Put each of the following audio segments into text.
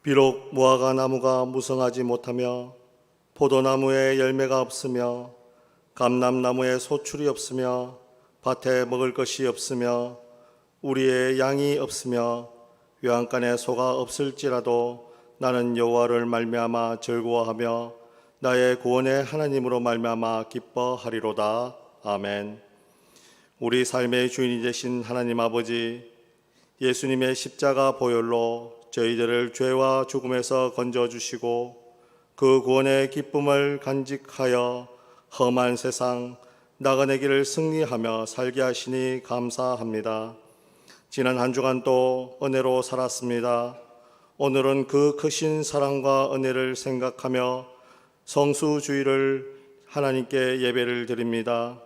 비록 무화과 나무가 무성하지 못하며 포도나무에 열매가 없으며 감람나무에 소출이 없으며 밭에 먹을 것이 없으며 우리의 양이 없으며 외양간에 소가 없을지라도 나는 여호와를 말미암아 즐거워하며 나의 구원의 하나님으로 말미암아 기뻐하리로다. 아멘. 우리 삶의 주인이 되신 하나님 아버지, 예수님의 십자가 보혈로 저희들을 죄와 죽음에서 건져주시고 그 구원의 기쁨을 간직하여 험한 세상 나그네 길을 승리하며 살게 하시니 감사합니다. 지난 한 주간 또 은혜로 살았습니다. 오늘은 그 크신 사랑과 은혜를 생각하며 성수주일을 하나님께 예배를 드립니다.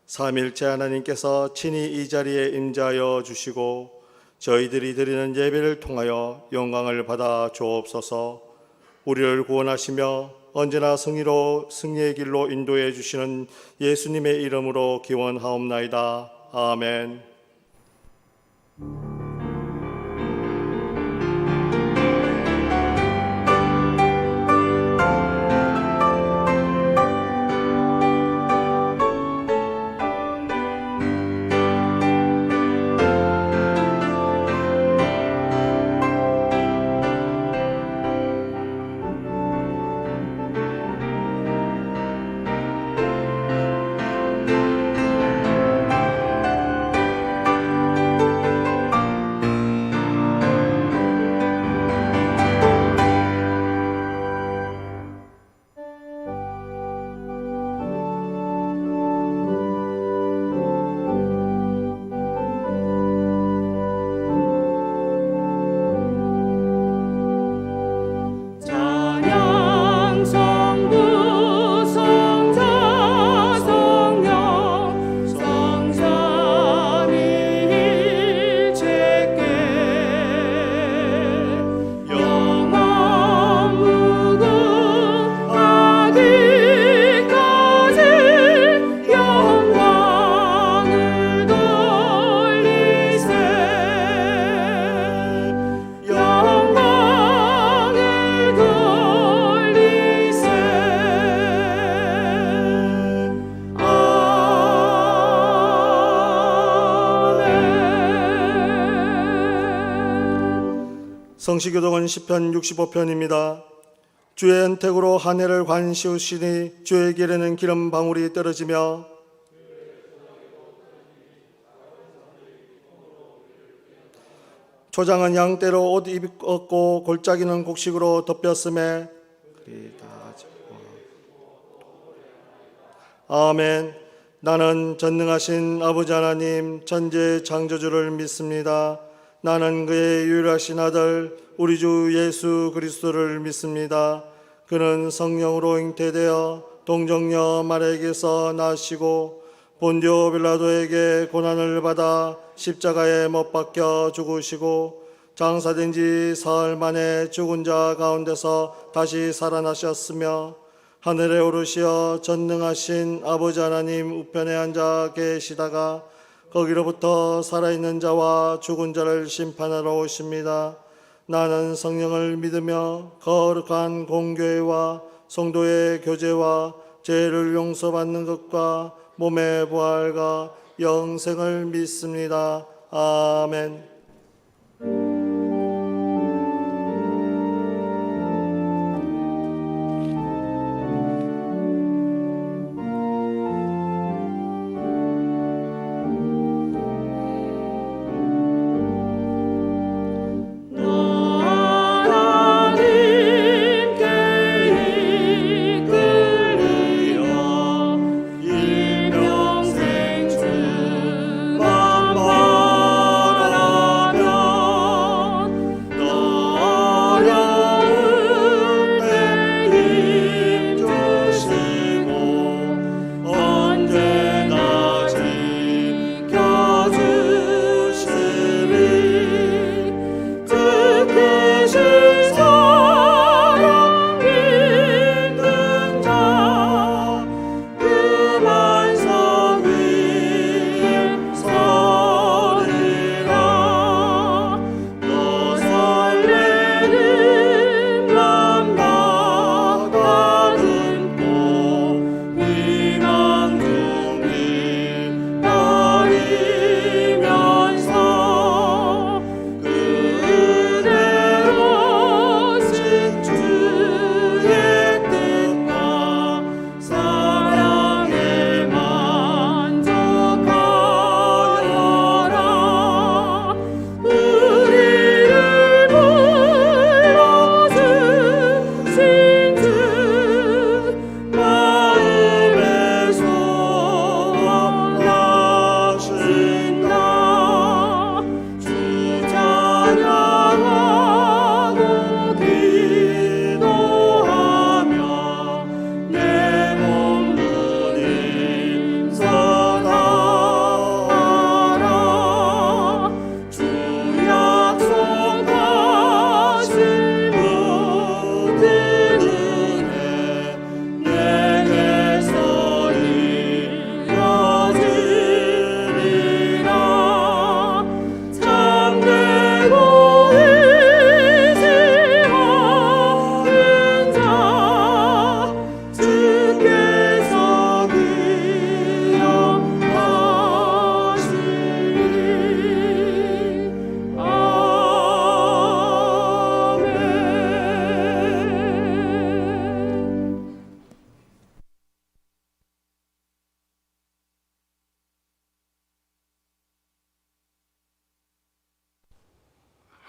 삼일째 하나님께서 친히 이 자리에 임재하여 주시고 저희들이 드리는 예배를 통하여 영광을 받아 주옵소서. 우리를 구원하시며 언제나 승리의 길로 인도해 주시는 예수님의 이름으로 기원하옵나이다. 아멘. 성시교독은 시편 65편입니다. 주의 은택으로 한 해를 관시우시니 주의 길에는 기름 방울이 떨어지며 초장은 양떼로 옷 입었고 골짜기는 곡식으로 덮였음에 아멘. 나는 전능하신 아버지 하나님 천지 창조주를 믿습니다. 나는 그의 유일하신 아들 우리 주 예수 그리스도를 믿습니다. 그는 성령으로 잉태되어 동정녀 마리아에게서 나시고 본디오 빌라도에게 고난을 받아 십자가에 못 박혀 죽으시고 장사된 지 사흘 만에 죽은 자 가운데서 다시 살아나셨으며 하늘에 오르시어 전능하신 아버지 하나님 우편에 앉아 계시다가 거기로부터 살아있는 자와 죽은 자를 심판하러 오십니다. 나는 성령을 믿으며 거룩한 공교회와 성도의 교제와 죄를 용서받는 것과 몸의 부활과 영생을 믿습니다. 아멘. 일평생 주 만바라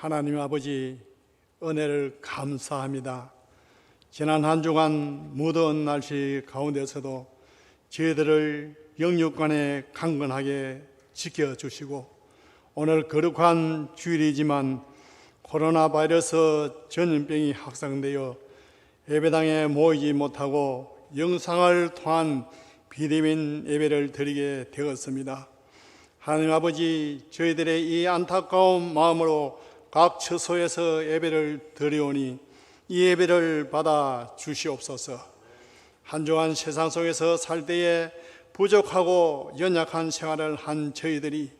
하나님 아버지 은혜를 감사합니다. 지난 한 주간 무더운 날씨 가운데서도 저희들을 영육간에 강건하게 지켜주시고 오늘 거룩한 주일이지만 코로나 바이러스 전염병이 확산되어 예배당에 모이지 못하고 영상을 통한 비대면 예배를 드리게 되었습니다. 하나님 아버지, 저희들의 이 안타까운 마음으로 각 처소에서 예배를 드리오니 이 예배를 받아 주시옵소서. 한 주간 세상 속에서 살 때에 부족하고 연약한 생활을 한 저희들이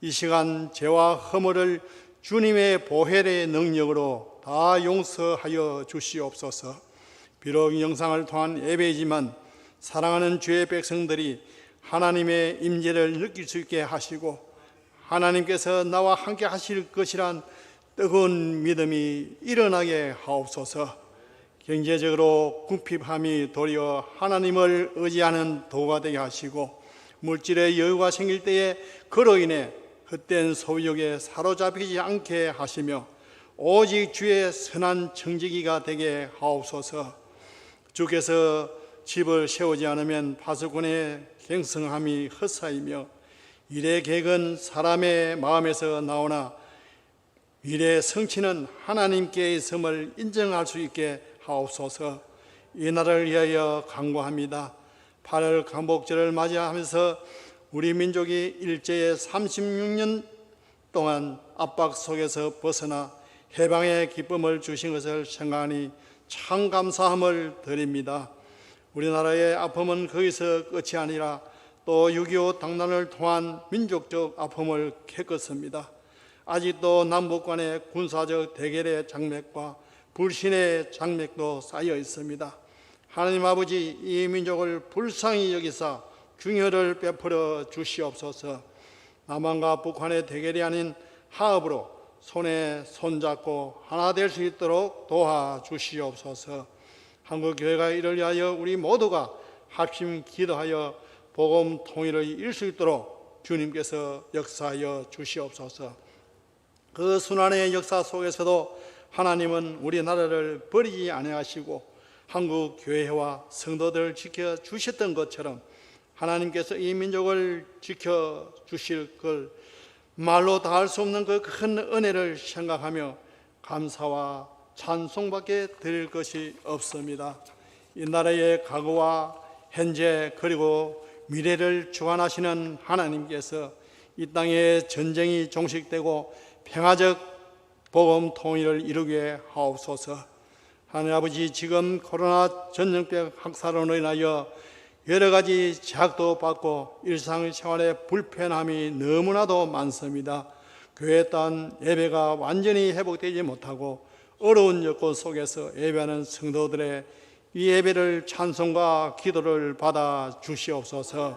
이 시간 죄와 허물을 주님의 보혈의 능력으로 다 용서하여 주시옵소서. 비록 영상을 통한 예배이지만 사랑하는 주의 백성들이 하나님의 임재를 느낄 수 있게 하시고 하나님께서 나와 함께 하실 것이란 뜨거운 믿음이 일어나게 하옵소서. 경제적으로 궁핍함이 도리어 하나님을 의지하는 도가 되게 하시고 물질의 여유가 생길 때에 그로 인해 헛된 소유욕에 사로잡히지 않게 하시며 오직 주의 선한 청지기가 되게 하옵소서. 주께서 집을 세우지 않으면 파수꾼의 갱성함이 헛사이며 일의 계획은 사람의 마음에서 나오나 일의 성취는 하나님께 있음을 인정할 수 있게 하옵소서. 이 날을 위하여 간구합니다. 8월 강복절을 맞이하면서 우리 민족이 일제의 36년 동안 압박 속에서 벗어나 해방의 기쁨을 주신 것을 생각하니 참 감사함을 드립니다. 우리나라의 아픔은 거기서 끝이 아니라 또 6.25 당난을 통한 민족적 아픔을 겪었습니다. 아직도 남북 간의 군사적 대결의 장맥과 불신의 장맥도 쌓여 있습니다. 하나님 아버지, 이 민족을 불쌍히 여기사 중효를 베풀어 주시옵소서. 남한과 북한의 대결이 아닌 화합으로 손에 손잡고 하나 될 수 있도록 도와주시옵소서. 한국교회가 이를 위하여 우리 모두가 합심 기도하여 복음 통일을 이룰 수 있도록 주님께서 역사하여 주시옵소서. 그 순환의 역사 속에서도 하나님은 우리나라를 버리지 아니하시고 한국 교회와 성도들을 지켜주셨던 것처럼 하나님께서 이 민족을 지켜주실 걸 말로 다 할 수 없는 그 큰 은혜를 생각하며 감사와 찬송밖에 드릴 것이 없습니다. 이 나라의 과거와 현재 그리고 미래를 주관하시는 하나님께서 이 땅에 전쟁이 종식되고 평화적 복음 통일을 이루게 하옵소서. 하나님 아버지, 지금 코로나 전염병 확산으로 인하여 여러 가지 제약도 받고 일상생활의 불편함이 너무나도 많습니다. 교회 또한 예배가 완전히 회복되지 못하고 어려운 여건 속에서 예배하는 성도들의 이 예배를 찬송과 기도를 받아 주시옵소서.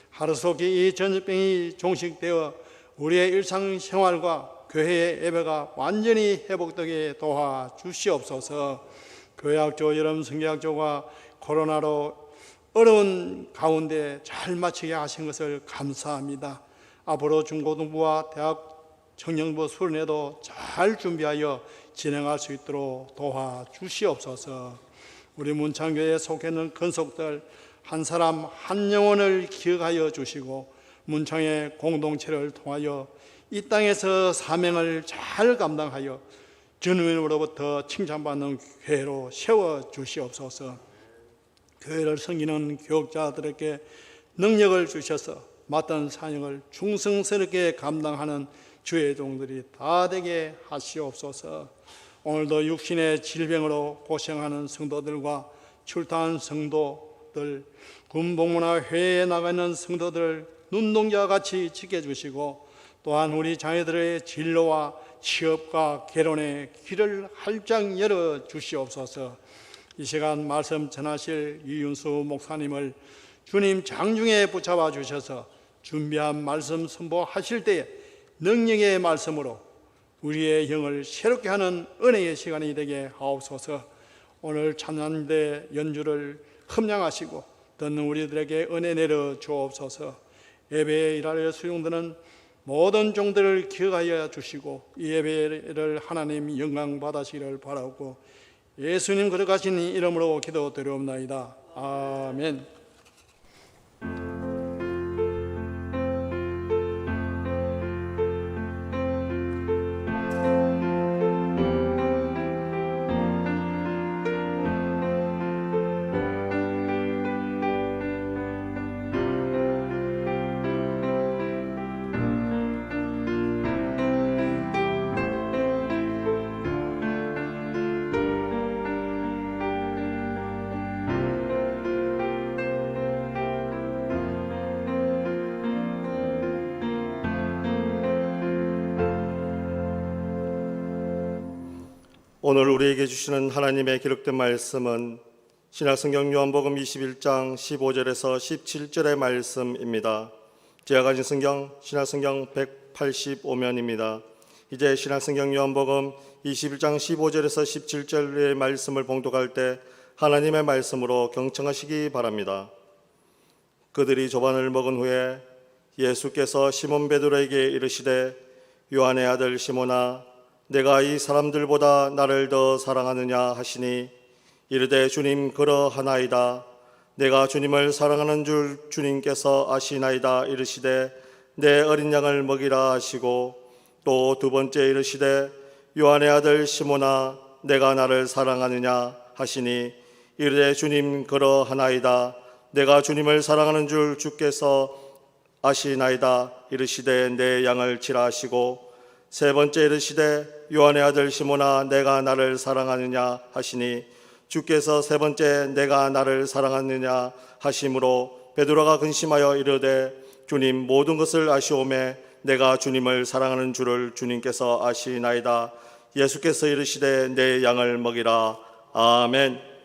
하루속히 이 전염병이 종식되어 우리의 일상생활과 교회의 예배가 완전히 회복되게 도와주시옵소서. 교회학교, 여름 성경학교가 코로나로 어려운 가운데 잘 마치게 하신 것을 감사합니다. 앞으로 중고등부와 대학 청년부 수련회도 잘 준비하여 진행할 수 있도록 도와주시옵소서. 우리 문창교회에 속해 있는 근속들 한 사람 한 영혼을 기억하여 주시고 문창의 공동체를 통하여 이 땅에서 사명을 잘 감당하여 주님으로부터 칭찬받는 교회로 세워주시옵소서. 교회를 섬기는 교육자들에게 능력을 주셔서 맡은 사역을 충성스럽게 감당하는 주의 종들이 다 되게 하시옵소서. 오늘도 육신의 질병으로 고생하는 성도들과 출타한 성도들, 군복무나 회의에 나가 있는 성도들을 눈동자와 같이 지켜주시고 또한 우리 자녀들의 진로와 취업과 결혼의 길을 활짝 열어주시옵소서. 이 시간 말씀 전하실 이윤수 목사님을 주님 장중에 붙잡아 주셔서 준비한 말씀 선포하실 때에 능력의 말씀으로 우리의 영을 새롭게 하는 은혜의 시간이 되게 하옵소서. 오늘 찬양대 연주를 흠양하시고 듣는 우리들에게 은혜 내려 주옵소서. 예배에 일하여 수용되는 모든 종들을 기억하여 주시고 이 예배를 하나님 영광 받으시기를 바라고 예수님 거룩하신 이름으로 기도드리옵나이다. 아멘. 오늘 우리에게 주시는 하나님의 기록된 말씀은 신약성경 요한복음 21장 15절에서 17절의 말씀입니다. 제가 가진 성경 신약성경 185면입니다. 이제 신약성경 요한복음 21장 15절에서 17절의 말씀을 봉독할 때 하나님의 말씀으로 경청하시기 바랍니다. 그들이 조반을 먹은 후에 예수께서 시몬 베드로에게 이르시되 요한의 아들 시몬아 내가 이 사람들보다 나를 더 사랑하느냐 하시니 이르되 주님 그러하나이다. 내가 주님을 사랑하는 줄 주님께서 아시나이다. 이르시되 내 어린 양을 먹이라 하시고 또 두 번째 이르시되 요한의 아들 시몬아 내가 나를 사랑하느냐 하시니 이르되 주님 그러하나이다. 내가 주님을 사랑하는 줄 주께서 아시나이다. 이르시되 내 양을 치라 하시고 세 번째 이르시되 요한의 아들 시몬아 내가 나를 사랑하느냐 하시니 주께서 세 번째 내가 나를 사랑하느냐 하심으로 베드로가 근심하여 이르되 주님 모든 것을 아시오매 내가 주님을 사랑하는 줄을 주님께서 아시나이다. 예수께서 이르시되 내 양을 먹이라. 아멘.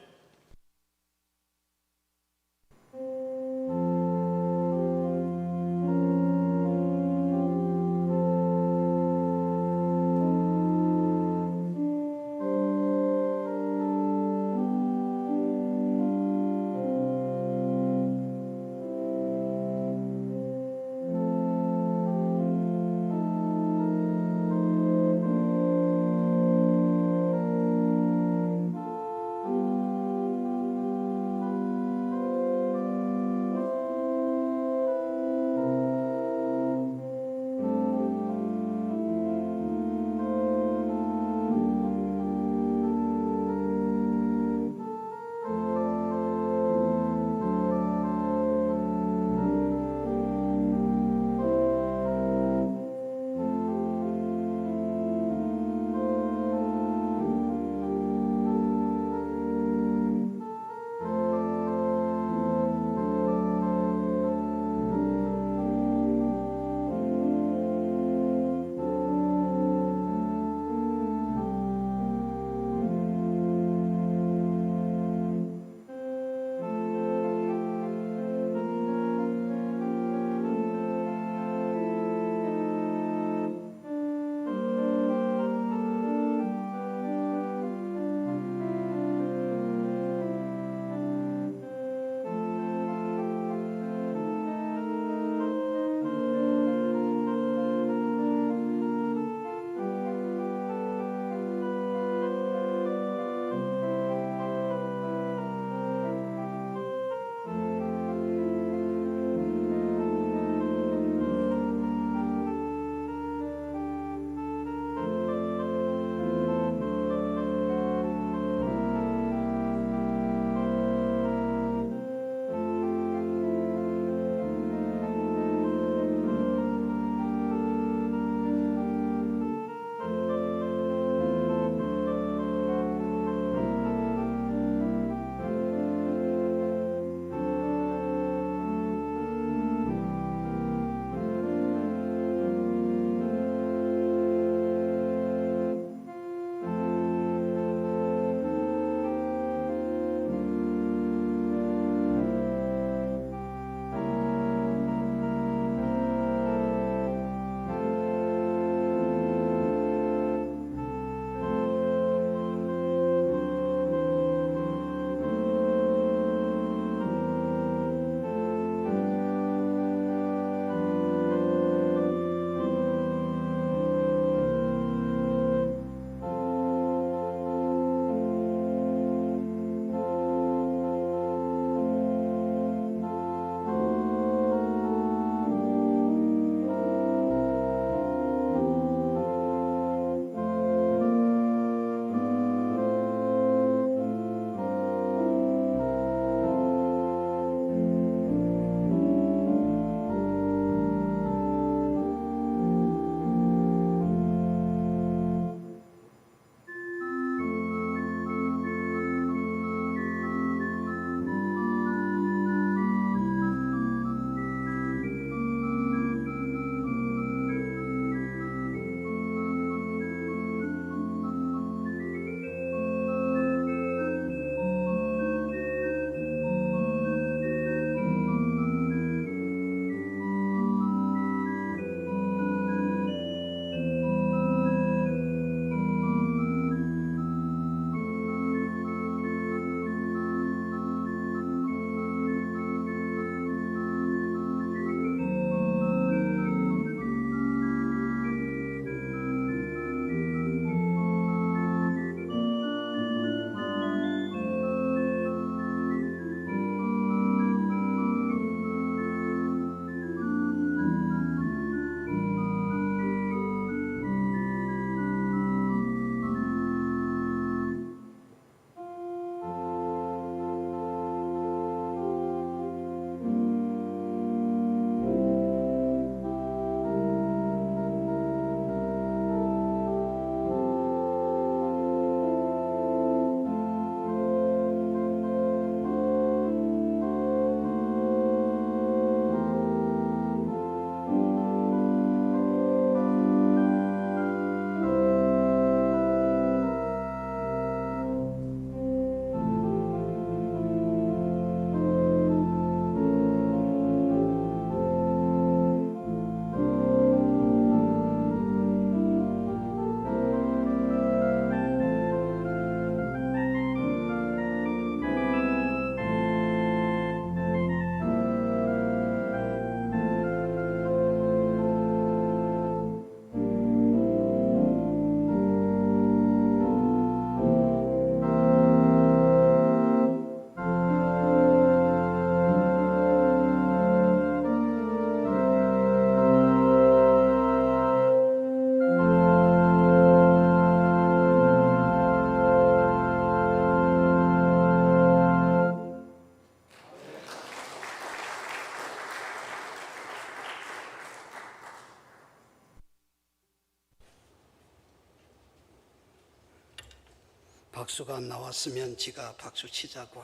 박수가 안 나왔으면 지가 박수 치자고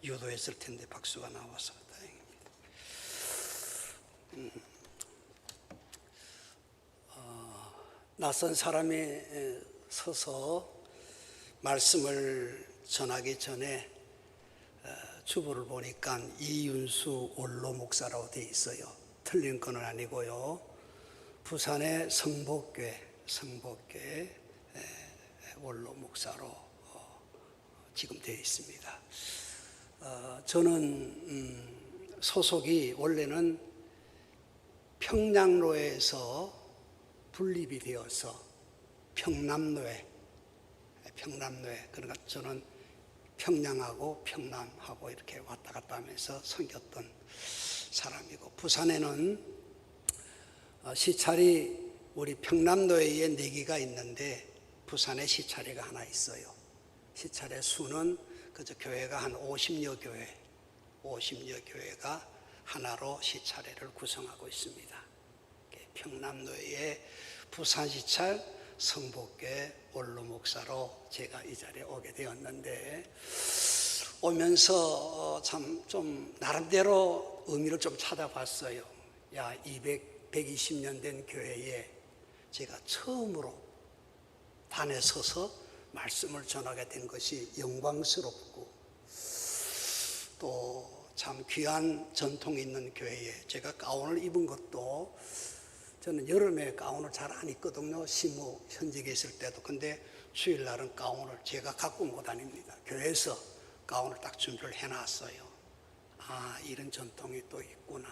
유도했을 텐데 박수가 나와서 다행입니다. 낯선 사람이 서서 말씀을 전하기 전에 주보를 보니까 이윤수 원로 목사라고 돼 있어요. 틀린 건 아니고요. 부산의 성복교회 원로 목사로 지금 되어 있습니다. 저는 소속이 원래는 평양로에서 분립이 되어서 평남로에 그러니까 저는 평양하고 평남하고 이렇게 왔다 갔다 하면서 섬겼던 사람이고, 부산에는 시찰이 우리 평남로에 4개가 있는데 부산에 시찰이가 하나 있어요. 시찰의 수는 그저 교회가 한 50여 교회가 하나로 시찰회를 구성하고 있습니다. 평남로에 부산 시찰 성복교회 원로 목사로 제가 이 자리에 오게 되었는데, 오면서 참 좀 나름대로 의미를 좀 찾아봤어요. 120년 된 교회에 제가 처음으로 단에 서서 말씀을 전하게 된 것이 영광스럽고, 또 참 귀한 전통이 있는 교회에 제가 가운을 입은 것도, 저는 여름에 가운을 잘 안 입거든요. 시무 현직에 있을 때도. 근데 주일날은 가운을 제가 갖고 온 거 다닙니다. 교회에서 가운을 딱 준비를 해놨어요. 아, 이런 전통이 또 있구나.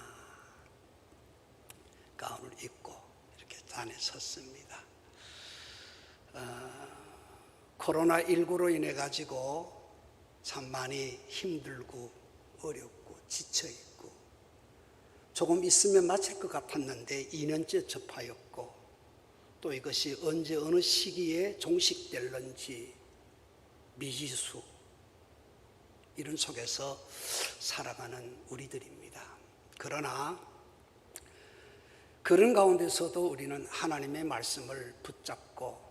가운을 입고 이렇게 단에 섰습니다. 코로나19로 인해 가지고 참 많이 힘들고 어렵고 지쳐있고, 조금 있으면 마칠 것 같았는데 2년째 접하였고, 또 이것이 언제 어느 시기에 종식될런지 미지수, 이런 속에서 살아가는 우리들입니다. 그러나 그런 가운데서도 우리는 하나님의 말씀을 붙잡고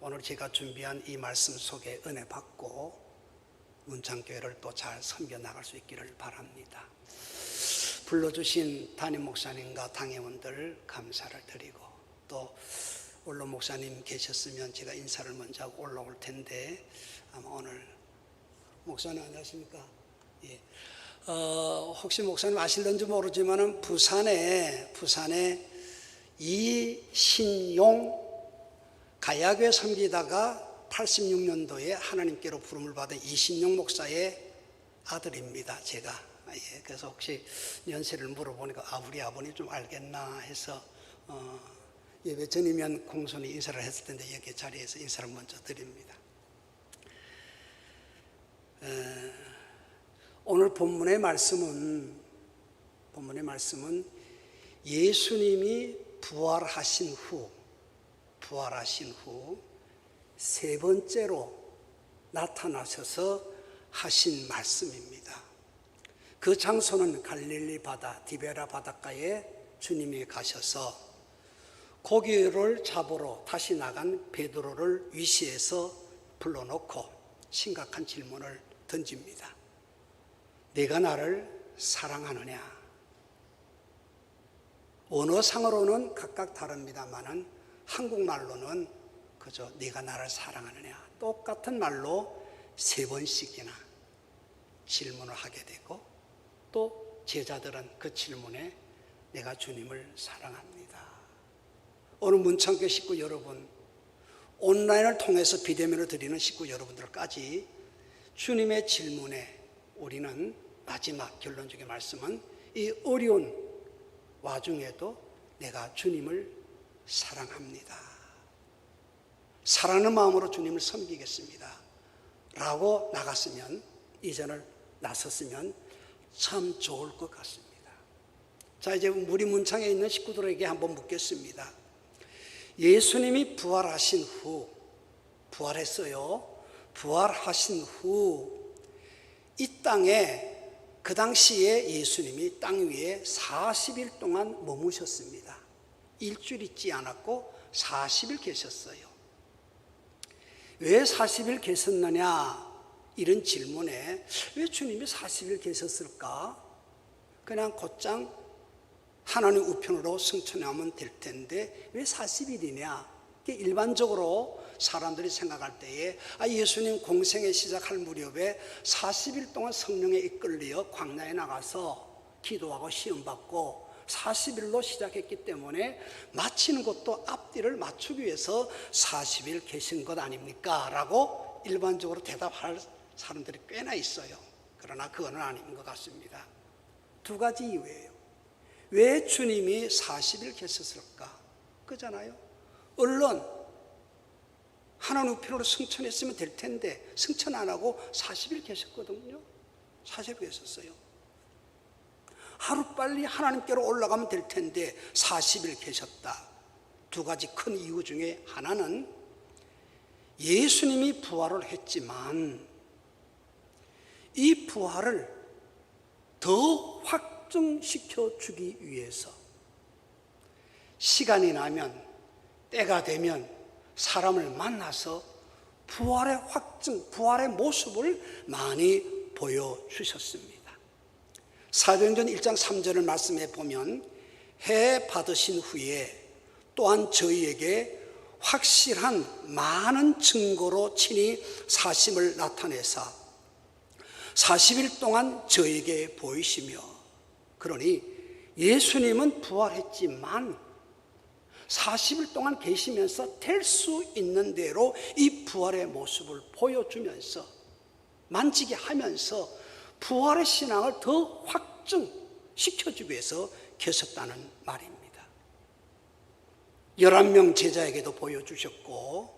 오늘 제가 준비한 이 말씀 속에 은혜 받고 문창교회를 또 잘 섬겨 나갈 수 있기를 바랍니다. 불러주신 담임 목사님과 당회원들 감사를 드리고, 또 원로 목사님 계셨으면 제가 인사를 먼저 하고 올라올 텐데, 아마 오늘 목사님 안녕하십니까? 예. 혹시 목사님 아실런지 모르지만은 부산에 이신용 가야교회 섬기다가 86년도에 하나님께로 부름을 받은 이신용 목사의 아들입니다. 제가. 예, 그래서 혹시 연세를 물어보니까 우리 아버님 좀 알겠나 해서 예배 전이면 공손히 인사를 했을 텐데 여기 자리에서 인사를 먼저 드립니다. 오늘 본문의 말씀은 예수님이 부활하신 후 세 번째로 나타나셔서 하신 말씀입니다. 그 장소는 갈릴리 바다, 디베라 바닷가에 주님이 가셔서 고기를 잡으러 다시 나간 베드로를 위시해서 불러놓고 심각한 질문을 던집니다. 네가 나를 사랑하느냐? 언어상으로는 각각 다릅니다만은 한국말로는 그저 네가 나를 사랑하느냐, 똑같은 말로 3번씩이나 질문을 하게 되고, 또 제자들은 그 질문에 내가 주님을 사랑합니다. 오늘 문창교 식구 여러분, 온라인을 통해서 비대면을 드리는 식구 여러분들까지 주님의 질문에 우리는 마지막 결론적인 말씀은 이 어려운 와중에도 내가 주님을 사랑합니다. 사랑하는 마음으로 주님을 섬기겠습니다. 라고 나갔으면, 이전을 나섰으면 참 좋을 것 같습니다. 자, 이제 우리 문창에 있는 식구들에게 한번 묻겠습니다. 예수님이 부활하신 후, 부활했어요. 부활하신 후 이 땅에, 그 당시에 예수님이 땅 위에 40일 동안 머무셨습니다. 일주일 있지 않았고 40일 계셨어요. 왜 40일 계셨느냐? 이런 질문에 왜 주님이 40일 계셨을까? 그냥 곧장 하나님 우편으로 승천하면 될 텐데 왜 40일이냐? 일반적으로 사람들이 생각할 때에 예수님 공생애 시작할 무렵에 40일 동안 성령에 이끌려 광야에 나가서 기도하고 시험받고 40일로 시작했기 때문에 마치는 것도 앞뒤를 맞추기 위해서 40일 계신 것 아닙니까? 라고 일반적으로 대답할 사람들이 꽤나 있어요. 그러나 그건 아닌 것 같습니다. 두 가지 이유예요. 왜 주님이 40일 계셨을까? 그잖아요. 얼른 하나님 우편으로 승천했으면 될 텐데 승천 안 하고 40일 계셨거든요. 40일 계셨어요. 하루빨리 하나님께로 올라가면 될 텐데 40일 계셨다. 두 가지 큰 이유 중에 하나는 예수님이 부활을 했지만 이 부활을 더 확증시켜 주기 위해서 시간이 나면 때가 되면 사람을 만나서 부활의 확증, 부활의 모습을 많이 보여주셨습니다. 사도행전 1장 3절을 말씀해 보면 해 받으신 후에 또한 저희에게 확실한 많은 증거로 친히 사심을 나타내사 40일 동안 저에게 보이시며, 그러니 예수님은 부활했지만 40일 동안 계시면서 될 수 있는 대로 이 부활의 모습을 보여주면서 만지게 하면서 부활의 신앙을 더 확증시켜주기 위해서 계셨다는 말입니다. 11명 제자에게도 보여주셨고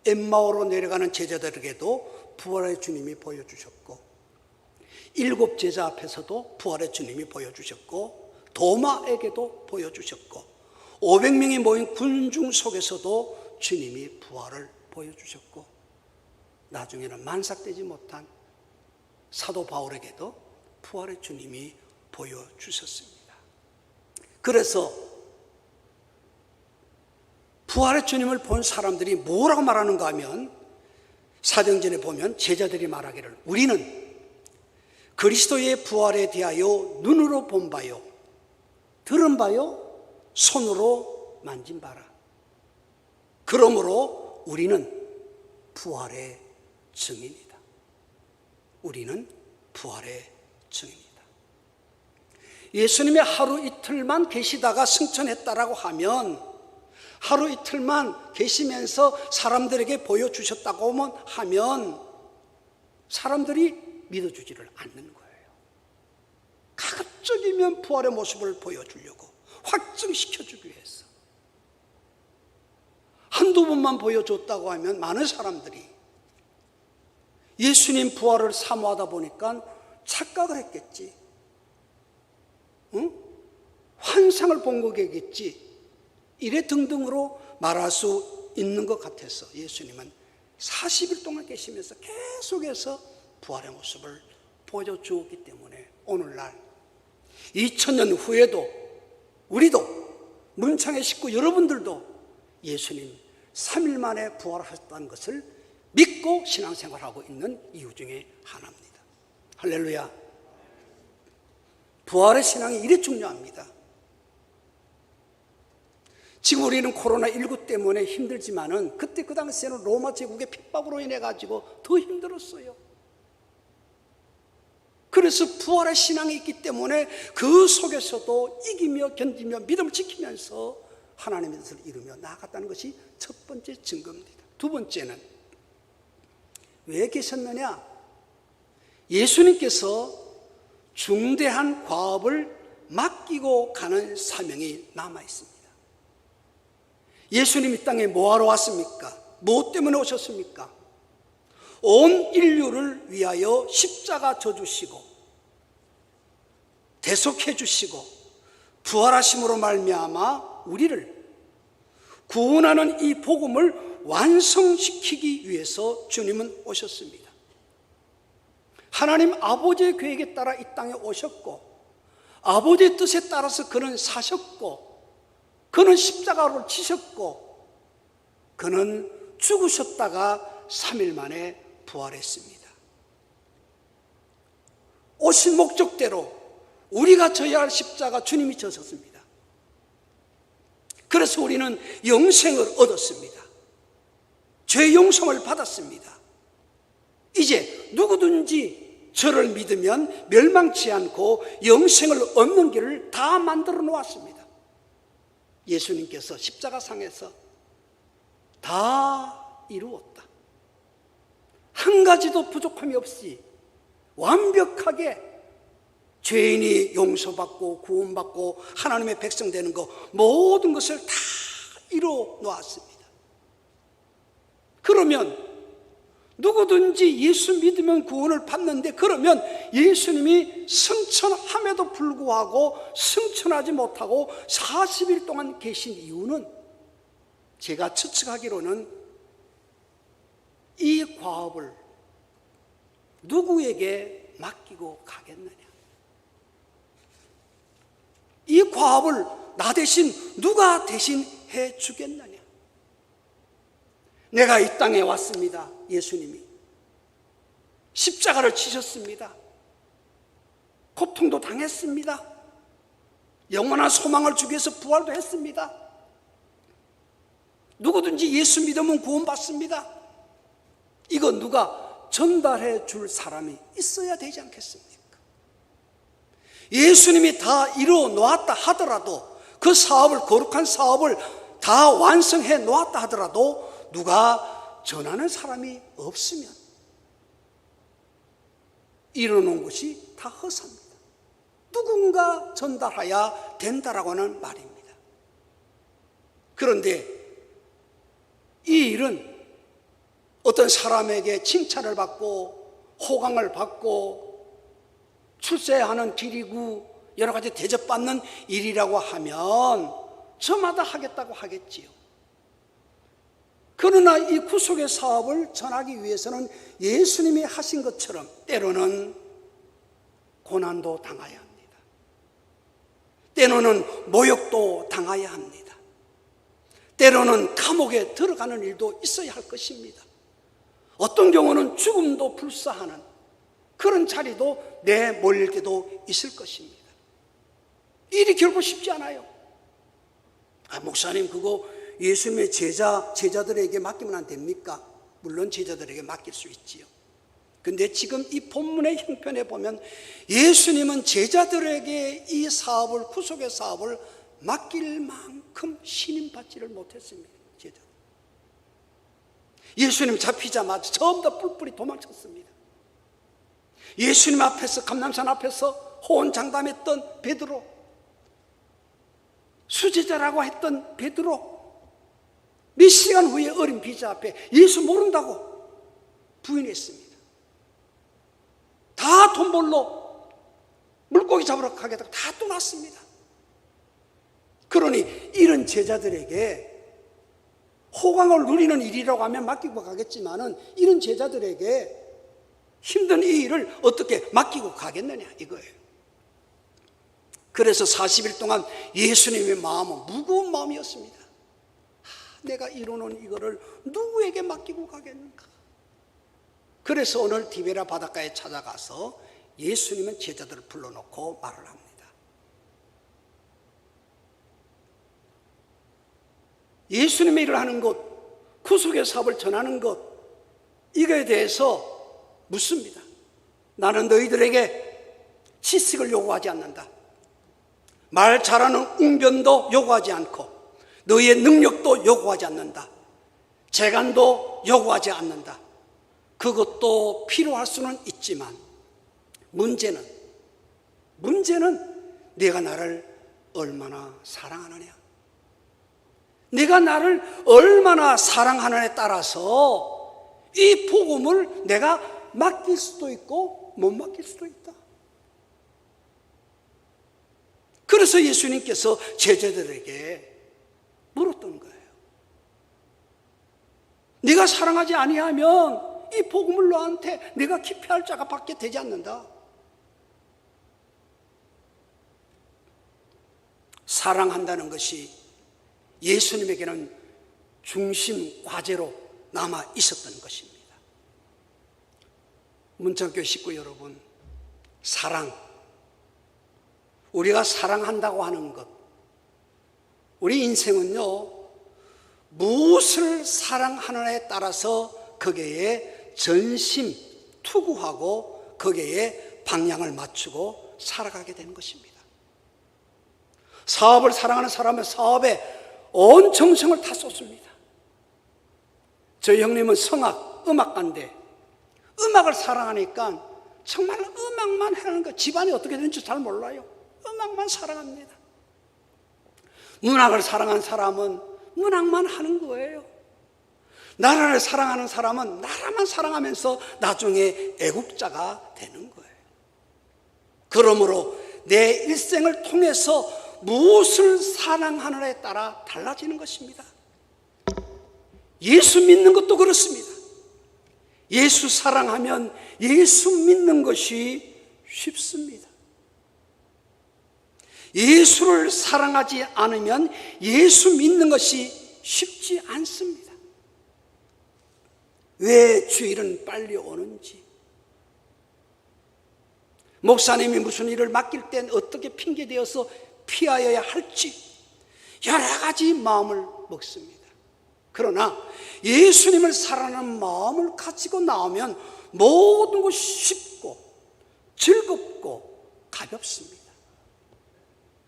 엠마오로 내려가는 제자들에게도 부활의 주님이 보여주셨고 7 제자 앞에서도 부활의 주님이 보여주셨고 도마에게도 보여주셨고 500명이 모인 군중 속에서도 주님이 부활을 보여주셨고 나중에는 만삭되지 못한 사도 바울에게도 부활의 주님이 보여주셨습니다. 그래서 부활의 주님을 본 사람들이 뭐라고 말하는가 하면 사도행전에 보면 제자들이 말하기를 우리는 그리스도의 부활에 대하여 눈으로 본 바요 들은 바요 손으로 만진 바라. 그러므로 우리는 부활의 증인이다. 우리는 부활의 증인이다. 예수님이 하루 이틀만 계시다가 승천했다라고 하면 하루 이틀만 계시면서 사람들에게 보여주셨다고 하면 사람들이 믿어주지를 않는 거예요. 가급적이면 부활의 모습을 보여주려고 확증시켜주기 위해서 한두 번만 보여줬다고 하면 많은 사람들이 예수님 부활을 사모하다 보니까 착각을 했겠지. 응? 환상을 본 거겠지. 이래 등등으로 말할 수 있는 것 같아서 예수님은 40일 동안 계시면서 계속해서 부활의 모습을 보여주었기 때문에 오늘날 2000년 후에도 우리도 문창의 식구 여러분들도 예수님 3일 만에 부활하셨다는 것을 믿고 신앙생활하고 있는 이유 중에 하나입니다. 할렐루야. 부활의 신앙이 이래 중요합니다. 지금 우리는 코로나19 때문에 힘들지만은 그때 그 당시에는 로마 제국의 핍박으로 인해 가지고 더 힘들었어요. 그래서 부활의 신앙이 있기 때문에 그 속에서도 이기며 견디며 믿음을 지키면서 하나님의 뜻을 이루며 나아갔다는 것이 첫 번째 증거입니다. 두 번째는 왜 계셨느냐? 예수님께서 중대한 과업을 맡기고 가는 사명이 남아 있습니다. 예수님 이 땅에 뭐하러 왔습니까? 무엇 때문에 오셨습니까? 온 인류를 위하여 십자가 져주시고 대속해 주시고 부활하심으로 말미암아 우리를 구원하는 이 복음을 완성시키기 위해서 주님은 오셨습니다. 하나님 아버지의 계획에 따라 이 땅에 오셨고 아버지의 뜻에 따라서 그는 사셨고 그는 십자가로 지셨고 그는 죽으셨다가 3일 만에 부활했습니다. 오신 목적대로 우리가 져야 할 십자가 주님이 져셨습니다. 그래서 우리는 영생을 얻었습니다. 죄 용서를 받았습니다. 이제 누구든지 저를 믿으면 멸망치 않고 영생을 얻는 길을 다 만들어 놓았습니다. 예수님께서 십자가상에서 다 이루었다. 한 가지도 부족함이 없이 완벽하게 죄인이 용서받고 구원받고 하나님의 백성 되는 것, 모든 것을 다 이루어 놓았습니다. 그러면 누구든지 예수 믿으면 구원을 받는데, 그러면 예수님이 승천함에도 불구하고 승천하지 못하고 40일 동안 계신 이유는, 제가 추측하기로는 이 과업을 누구에게 맡기고 가겠느냐, 이 과업을 나 대신 누가 대신 해 주겠느냐. 내가 이 땅에 왔습니다. 예수님이 십자가를 지셨습니다. 고통도 당했습니다. 영원한 소망을 주기 위해서 부활도 했습니다. 누구든지 예수 믿으면 구원받습니다. 이거 누가 전달해 줄 사람이 있어야 되지 않겠습니까? 예수님이 다 이루어 놓았다 하더라도, 그 사업을, 거룩한 사업을 다 완성해 놓았다 하더라도 누가 전하는 사람이 없으면 이뤄놓은 것이 다 허사입니다. 누군가 전달해야 된다라고 하는 말입니다. 그런데 이 일은 어떤 사람에게 칭찬을 받고 호강을 받고 출세하는 길이고 여러 가지 대접받는 일이라고 하면 저마다 하겠다고 하겠지요. 그러나 이 구속의 사업을 전하기 위해서는 예수님이 하신 것처럼 때로는 고난도 당해야 합니다. 때로는 모욕도 당해야 합니다. 때로는 감옥에 들어가는 일도 있어야 할 것입니다. 어떤 경우는 죽음도 불사하는 그런 자리도 내몰릴 때도 있을 것입니다. 일이 결코 쉽지 않아요. 목사님, 그거 예수님의 제자들에게 맡기면 안 됩니까? 물론 제자들에게 맡길 수 있지요. 근데 지금 이 본문의 형편에 보면 예수님은 제자들에게 이 사업을, 구속의 사업을 맡길 만큼 신임받지를 못했습니다. 제자들. 예수님 잡히자마자 전부 다 뿔뿔이 도망쳤습니다. 예수님 앞에서, 감람산 앞에서 호언장담했던 베드로, 수제자라고 했던 베드로, 몇 시간 후에 어린 비자 앞에 예수 모른다고 부인했습니다. 다 돈 벌러 물고기 잡으러 가겠다고 다 떠났습니다. 그러니 이런 제자들에게 호강을 누리는 일이라고 하면 맡기고 가겠지만은, 이런 제자들에게 힘든 이 일을 어떻게 맡기고 가겠느냐 이거예요. 그래서 40일 동안 예수님의 마음은 무거운 마음이었습니다. 내가 이루는 이거를 누구에게 맡기고 가겠는가. 그래서 오늘 디베라 바닷가에 찾아가서 예수님은 제자들을 불러놓고 말을 합니다. 예수님의 일을 하는 것, 구속의 사업을 전하는 것, 이거에 대해서 묻습니다. 나는 너희들에게 지식을 요구하지 않는다. 말 잘하는 웅변도 요구하지 않고 너희의 능력도 요구하지 않는다. 재간도 요구하지 않는다. 그것도 필요할 수는 있지만 문제는 네가 나를 얼마나 사랑하느냐. 네가 나를 얼마나 사랑하느냐에 따라서 이 복음을 내가 맡길 수도 있고 못 맡길 수도 있다. 그래서 예수님께서 제자들에게 물었던 거예요. 네가 사랑하지 아니하면 이 복음을 너한테 내가 기피할 자가 밖에 되지 않는다. 사랑한다는 것이 예수님에게는 중심 과제로 남아 있었던 것입니다. 문창교회 식구 여러분, 사랑, 우리가 사랑한다고 하는 것, 우리 인생은요 무엇을 사랑하느냐에 따라서 거기에 전심 투구하고 거기에 방향을 맞추고 살아가게 되는 것입니다. 사업을 사랑하는 사람은 사업에 온 정성을 다 쏟습니다. 저희 형님은 성악, 음악가인데 음악을 사랑하니까 정말 음악만 하는 거, 집안이 어떻게 되는지 잘 몰라요. 음악만 사랑합니다. 문학을 사랑하는 사람은 문학만 하는 거예요. 나라를 사랑하는 사람은 나라만 사랑하면서 나중에 애국자가 되는 거예요. 그러므로 내 일생을 통해서 무엇을 사랑하느냐에 따라 달라지는 것입니다. 예수 믿는 것도 그렇습니다. 예수 사랑하면 예수 믿는 것이 쉽습니다. 예수를 사랑하지 않으면 예수 믿는 것이 쉽지 않습니다. 왜 주일은 빨리 오는지, 목사님이 무슨 일을 맡길 땐 어떻게 핑계대어서 피하여야 할지 여러 가지 마음을 먹습니다. 그러나 예수님을 사랑하는 마음을 가지고 나오면 모든 것이 쉽고 즐겁고 가볍습니다.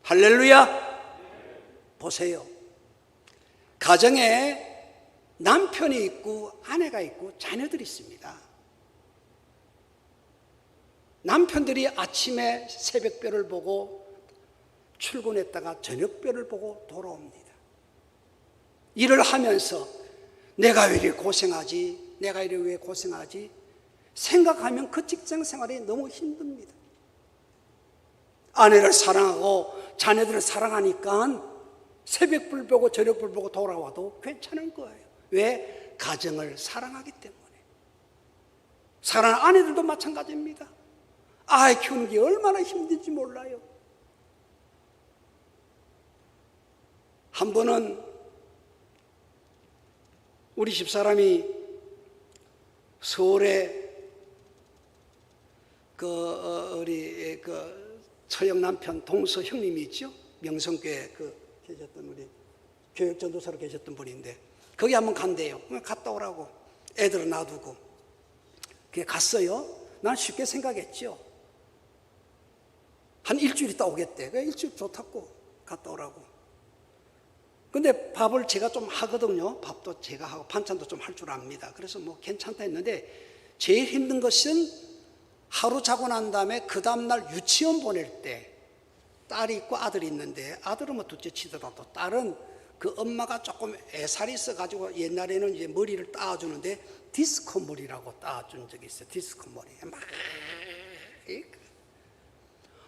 할렐루야. 보세요, 가정에 남편이 있고 아내가 있고 자녀들이 있습니다. 남편들이 아침에 새벽별을 보고 출근했다가 저녁별을 보고 돌아옵니다. 일을 하면서 내가 왜 이렇게 고생하지? 내가 이렇게 왜 고생하지? 생각하면 그 직장 생활이 너무 힘듭니다. 아내를 사랑하고 자녀들을 사랑하니까 새벽불 보고 저녁불 보고 돌아와도 괜찮은 거예요. 왜? 가정을 사랑하기 때문에. 사랑하는 아내들도 마찬가지입니다. 아이 키우는 게 얼마나 힘든지 몰라요. 한 번은 우리 집사람이 서울에 우리 처형 남편 동서 형님이 있죠. 명성교회 계셨던 우리 교육전도사로 계셨던 분인데 거기 한번 간대요. 갔다 오라고 애들을 놔두고 그게 갔어요. 난 쉽게 생각했죠. 한 일주일 있다 오겠대. 일주일 좋다고 갔다 오라고. 근데 밥을 제가 좀 하거든요. 밥도 제가 하고 반찬도 좀 할 줄 압니다. 그래서 뭐 괜찮다 했는데 제일 힘든 것은 하루 자고 난 다음에 그 다음날 유치원 보낼 때 딸이 있고 아들이 있는데 아들은 뭐 둘째 치더라도 딸은 그 엄마가 조금 애살이 있어가지고 옛날에는 이제 머리를 따주는데 디스코 머리라고 따준 적이 있어요. 디스코 머리. 막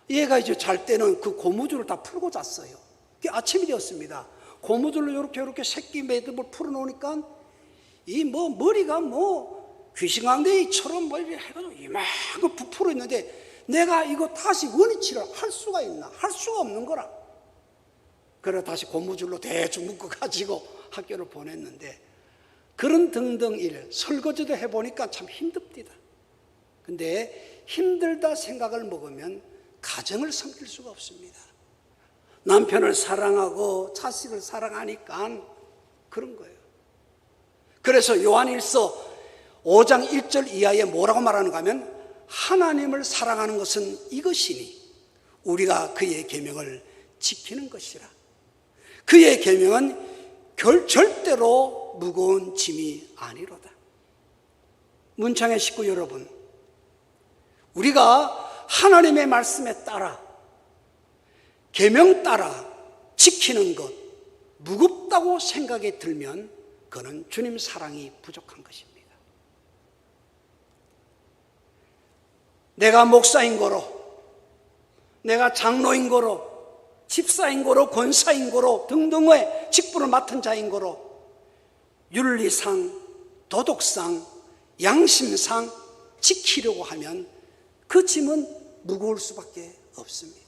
얘가 이제 잘 때는 그 고무줄을 다 풀고 잤어요. 그게 아침이 되었습니다. 고무줄로 이렇게 새끼 매듭을 풀어놓으니까 이 머리가 귀신강대이처럼 이렇게 해가지고 이만큼 부풀어 있는데 내가 이거 다시 원위치를 할 수가 있나? 할 수가 없는 거라. 그래 다시 고무줄로 대충 묶어가지고 학교를 보냈는데 그런 등등 일, 설거지도 해보니까 참 힘듭니다. 근데 힘들다 생각을 먹으면 가정을 섬길 수가 없습니다. 남편을 사랑하고 자식을 사랑하니까 그런 거예요. 그래서 요한일서 5장 1절 이하에 뭐라고 말하는가 하면 하나님을 사랑하는 것은 이것이니 우리가 그의 계명을 지키는 것이라. 그의 계명은 절대로 무거운 짐이 아니로다. 문창의 식구 여러분, 우리가 하나님의 말씀에 따라 계명 따라 지키는 것 무겁다고 생각이 들면 그는 주님 사랑이 부족한 것입니다. 내가 목사인 거로, 내가 장로인 거로, 집사인 거로, 권사인 거로 등등의 직분을 맡은 자인 거로 윤리상, 도덕상, 양심상 지키려고 하면 그 짐은 무거울 수밖에 없습니다.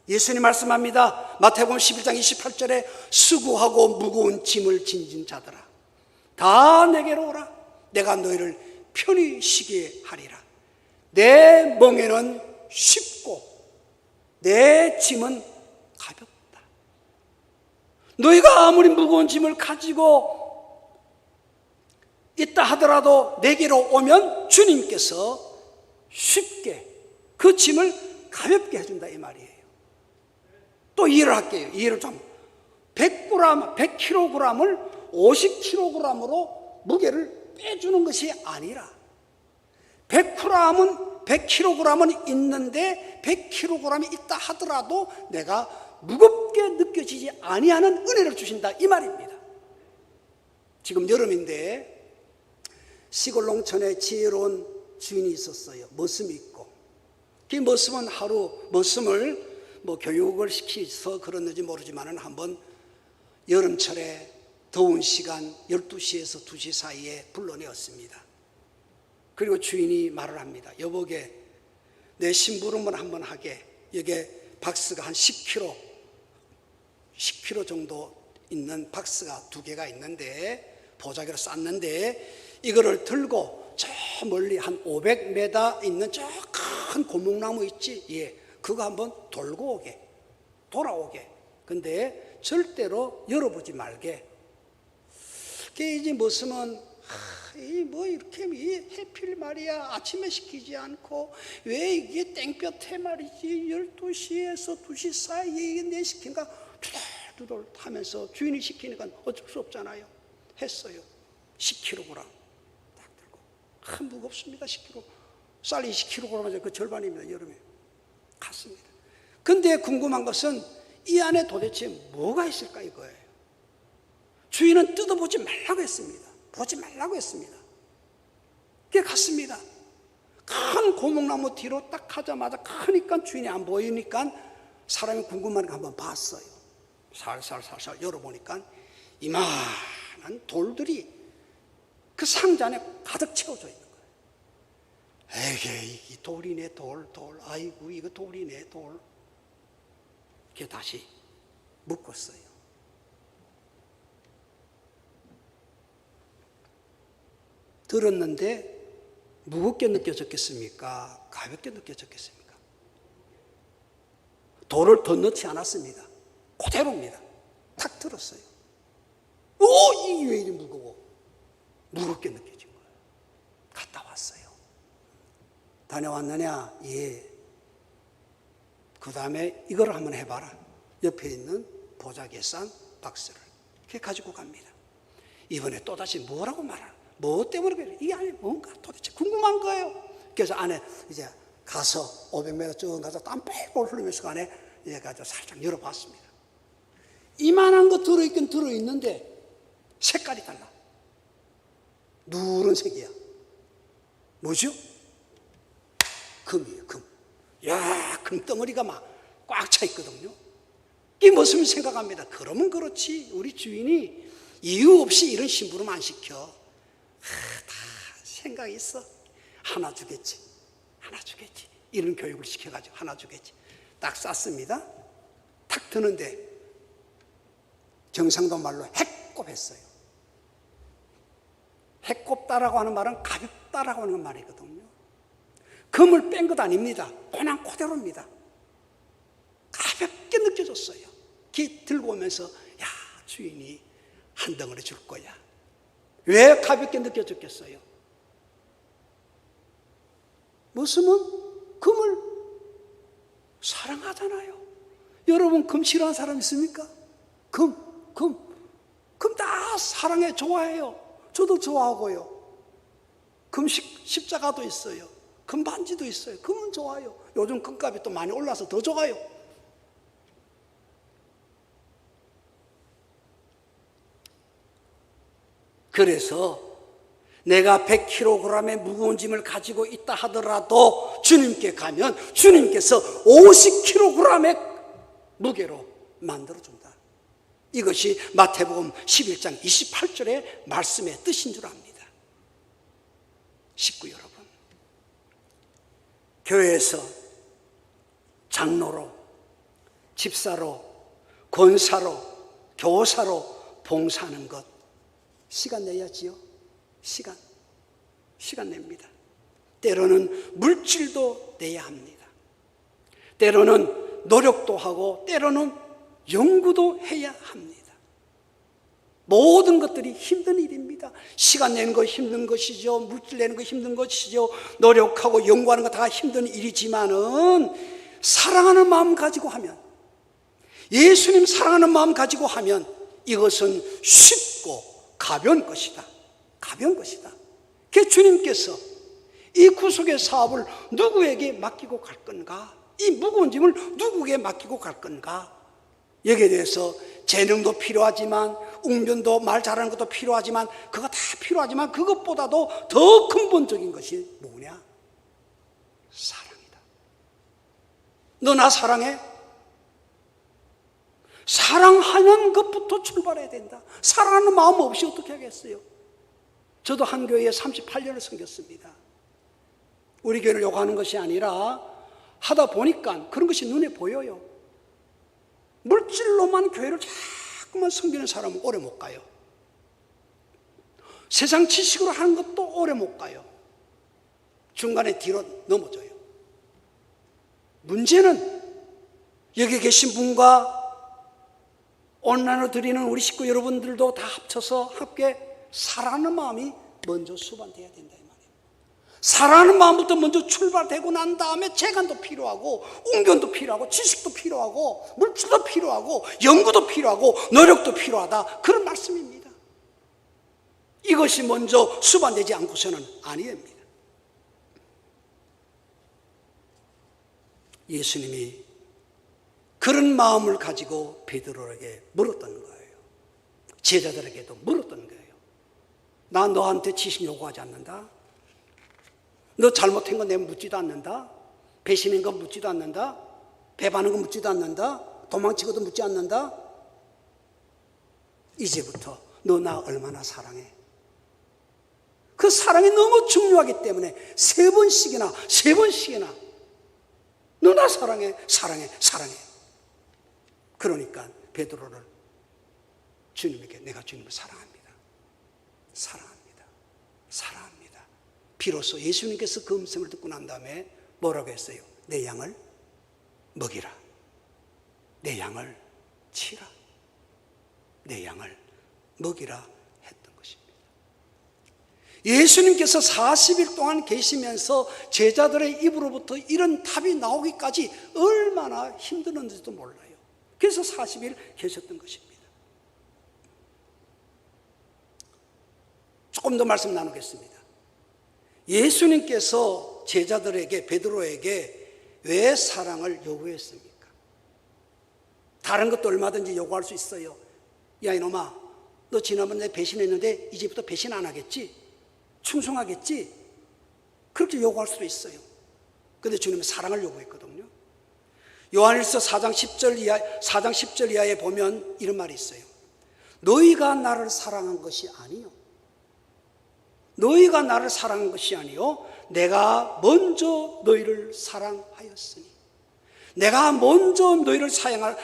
예수님 말씀합니다. 마태복음 11장 28절에 수고하고 무거운 짐을 지닌 자들아 다 내게로 오라. 내가 너희를 편히 쉬게 하리라. 내 멍에는 쉽고 내 짐은 가볍다. 너희가 아무리 무거운 짐을 가지고 있다 하더라도 내게로 오면 주님께서 쉽게 그 짐을 가볍게 해준다 이 말이에요. 또 이해를 할게요. 이해를 좀. 100kg을 50kg으로 무게를 빼주는 것이 아니라 100kg은 있는데 100kg이 있다 하더라도 내가 무겁게 느껴지지 아니하는 은혜를 주신다 이 말입니다. 지금 여름인데 시골 농촌에 지혜로운 주인이 있었어요. 머슴이 있고, 그 머슴은 하루 머슴을 교육을 시켜서 그랬는지 모르지만 한번 여름철에 더운 시간 12시에서 2시 사이에 불러내었습니다. 그리고 주인이 말을 합니다. 여보게, 내 심부름을 한번 하게. 여기에 박스가 한 10kg 정도 있는 박스가 2개가 있는데 보자기로 쌌는데 이거를 들고 저 멀리 한 500m 있는 저 큰 고목나무 있지? 예, 그거 한번 돌아오게. 근데 절대로 열어보지 말게. 그게 이제 머슴은 이렇게 해필 말이야. 아침에 시키지 않고 왜 이게 땡볕에 말이지 12시에서 2시 사이에 내 시킨가 두덜두덜 하면서 주인이 시키니까 어쩔 수 없잖아요. 했어요. 10kg 딱 들고. 무겁습니다. 10kg. 쌀 20kg면 그 절반입니다. 여름에. 갔습니다. 근데 궁금한 것은 이 안에 도대체 뭐가 있을까 이거예요. 주인은 뜯어보지 말라고 했습니다. 보지 말라고 했습니다. 그게 갔습니다. 큰 고목나무 뒤로 딱 가자마자 크니까 주인이 안 보이니까 사람이 궁금하니까 한번 봤어요. 살살 열어보니까 이만한 돌들이 그 상자 안에 가득 채워져 있는 거예요. 에게, 이 돌이네, 돌. 아이고, 이거 돌이네, 돌. 그게 다시 묶었어요. 들었는데 무겁게 느껴졌겠습니까? 가볍게 느껴졌겠습니까? 돌을 더 넣지 않았습니다. 그대로입니다. 탁 들었어요. 이게 왜 이리 무거워? 무겁게 느껴진 거예요. 갔다 왔어요. 다녀왔느냐? 예. 그 다음에 이걸 한번 해봐라. 옆에 있는 보자기에 싼 박스를 이렇게 가지고 갑니다. 이번에 또다시 뭐라고 말하나? 뭐 때문에 그래? 이 안에 뭔가 도대체 궁금한 거예요. 그래서 안에 이제 가서 500m 쭉 가서 땀 빼고 흘리면서 안에 이제 가서 살짝 열어봤습니다. 이만한 거 들어있긴 들어있는데 색깔이 달라. 누런색이야. 뭐죠? 금이에요, 금. 야, 금덩어리가 막 꽉 차 있거든요. 이게 무슨 생각합니다. 그러면 그렇지. 우리 주인이 이유 없이 이런 심부름 안 시켜. 다 생각이 있어. 하나 주겠지. 이런 교육을 시켜가지고 하나 주겠지. 딱 쌌습니다. 탁 드는데 경상도 말로 해꼽했어요. 해꼽다라고 하는 말은 가볍다라고 하는 말이거든요. 금을 뺀 것 아닙니다. 그냥 그대로입니다. 가볍게 느껴졌어요. 기 들고 오면서 야, 주인이 한 덩어리 줄 거야. 왜 가볍게 느껴졌겠어요? 머슴은 금을 사랑하잖아요. 여러분 금 싫어하는 사람 있습니까? 금 다 사랑해, 좋아해요. 저도 좋아하고요. 금 십자가도 있어요. 금 반지도 있어요. 금은 좋아요. 요즘 금값이 또 많이 올라서 더 좋아요. 그래서 내가 100kg의 무거운 짐을 가지고 있다 하더라도 주님께 가면 주님께서 50kg의 무게로 만들어준다. 이것이 마태복음 11장 28절의 말씀의 뜻인 줄 압니다. 식구 여러분, 교회에서 장로로, 집사로, 권사로, 교사로 봉사하는 것 시간 내야지요. 시간. 시간 냅니다. 때로는 물질도 내야 합니다. 때로는 노력도 하고 때로는 연구도 해야 합니다. 모든 것들이 힘든 일입니다. 시간 내는 거 힘든 것이죠. 물질 내는 거 힘든 것이죠. 노력하고 연구하는 거 다 힘든 일이지만은 사랑하는 마음 가지고 하면, 예수님 사랑하는 마음 가지고 하면 이것은 쉽고 가벼운 것이다. 가벼운 것이다. 그 주님께서 이 구속의 사업을 누구에게 맡기고 갈 건가? 이 무거운 짐을 누구에게 맡기고 갈 건가? 여기에 대해서 재능도 필요하지만, 웅변도 말 잘하는 것도 필요하지만, 그거 다 필요하지만 그것보다도 더 근본적인 것이 뭐냐? 사랑이다. 너 나 사랑해? 사랑하는 것부터 출발해야 된다. 사랑하는 마음 없이 어떻게 하겠어요? 저도 한 교회에 38년을 섬겼습니다. 우리 교회를 욕하는 것이 아니라 하다 보니까 그런 것이 눈에 보여요. 물질로만 교회를 자꾸만 섬기는 사람은 오래 못 가요. 세상 지식으로 하는 것도 오래 못 가요. 중간에 뒤로 넘어져요. 문제는 여기 계신 분과 온라인으로 드리는 우리 식구 여러분들도 다 합쳐서 함께 사랑하는 마음이 먼저 수반돼야 된다 이 말이에요. 사랑하는 마음부터 먼저 출발되고 난 다음에 재간도 필요하고, 웅변도 필요하고, 지식도 필요하고, 물질도 필요하고, 연구도 필요하고, 노력도 필요하다, 그런 말씀입니다. 이것이 먼저 수반되지 않고서는 아니 됩니다. 예수님이 그런 마음을 가지고 베드로에게 물었던 거예요. 제자들에게도 물었던 거예요. 나 너한테 지식 요구하지 않는다. 너 잘못한 거 내가 묻지도 않는다. 배신한 거 묻지도 않는다. 배반한 거 묻지도 않는다. 도망치고도 묻지 않는다. 이제부터 너 나 얼마나 사랑해? 그 사랑이 너무 중요하기 때문에 세 번씩이나 너 나 사랑해, 사랑해, 사랑해. 그러니까 베드로를 주님에게 내가 주님을 사랑합니다. 사랑합니다. 사랑합니다. 비로소 예수님께서 그 음성을 듣고 난 다음에 뭐라고 했어요? 내 양을 먹이라. 내 양을 치라. 내 양을 먹이라 했던 것입니다. 예수님께서 40일 동안 계시면서 제자들의 입으로부터 이런 답이 나오기까지 얼마나 힘들었는지도 몰라요. 그래서 40일 계셨던 것입니다. 조금 더 말씀 나누겠습니다. 예수님께서 제자들에게, 베드로에게 왜 사랑을 요구했습니까? 다른 것도 얼마든지 요구할 수 있어요. 야 이놈아, 너 지난번에 배신했는데 이제부터 배신 안 하겠지? 충성하겠지? 그렇게 요구할 수도 있어요. 그런데 주님은 사랑을 요구했거든요. 요한일서 4장 10절 이하에 보면 이런 말이 있어요. 너희가 나를 사랑한 것이 아니요. 너희가 나를 사랑한 것이 아니요. 내가 먼저 너희를 사랑하였으니. 내가 먼저 너희를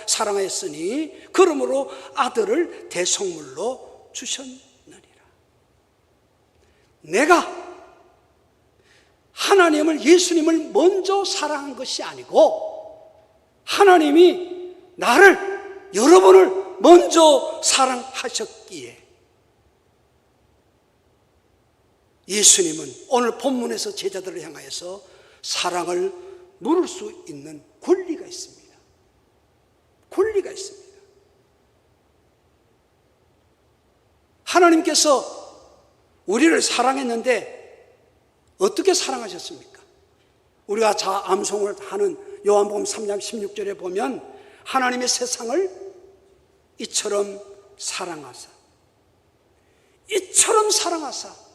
사랑하였으니 그러므로 아들을 대속물로 주셨느니라. 내가 하나님을, 예수님을 먼저 사랑한 것이 아니고 하나님이 나를, 여러분을 먼저 사랑하셨기에 예수님은 오늘 본문에서 제자들을 향하여서 사랑을 물을 수 있는 권리가 있습니다. 권리가 있습니다. 하나님께서 우리를 사랑했는데 어떻게 사랑하셨습니까? 우리가 암송을 하는 요한복음 3장 16절에 보면 하나님의 세상을 이처럼 사랑하사, 이처럼 사랑하사.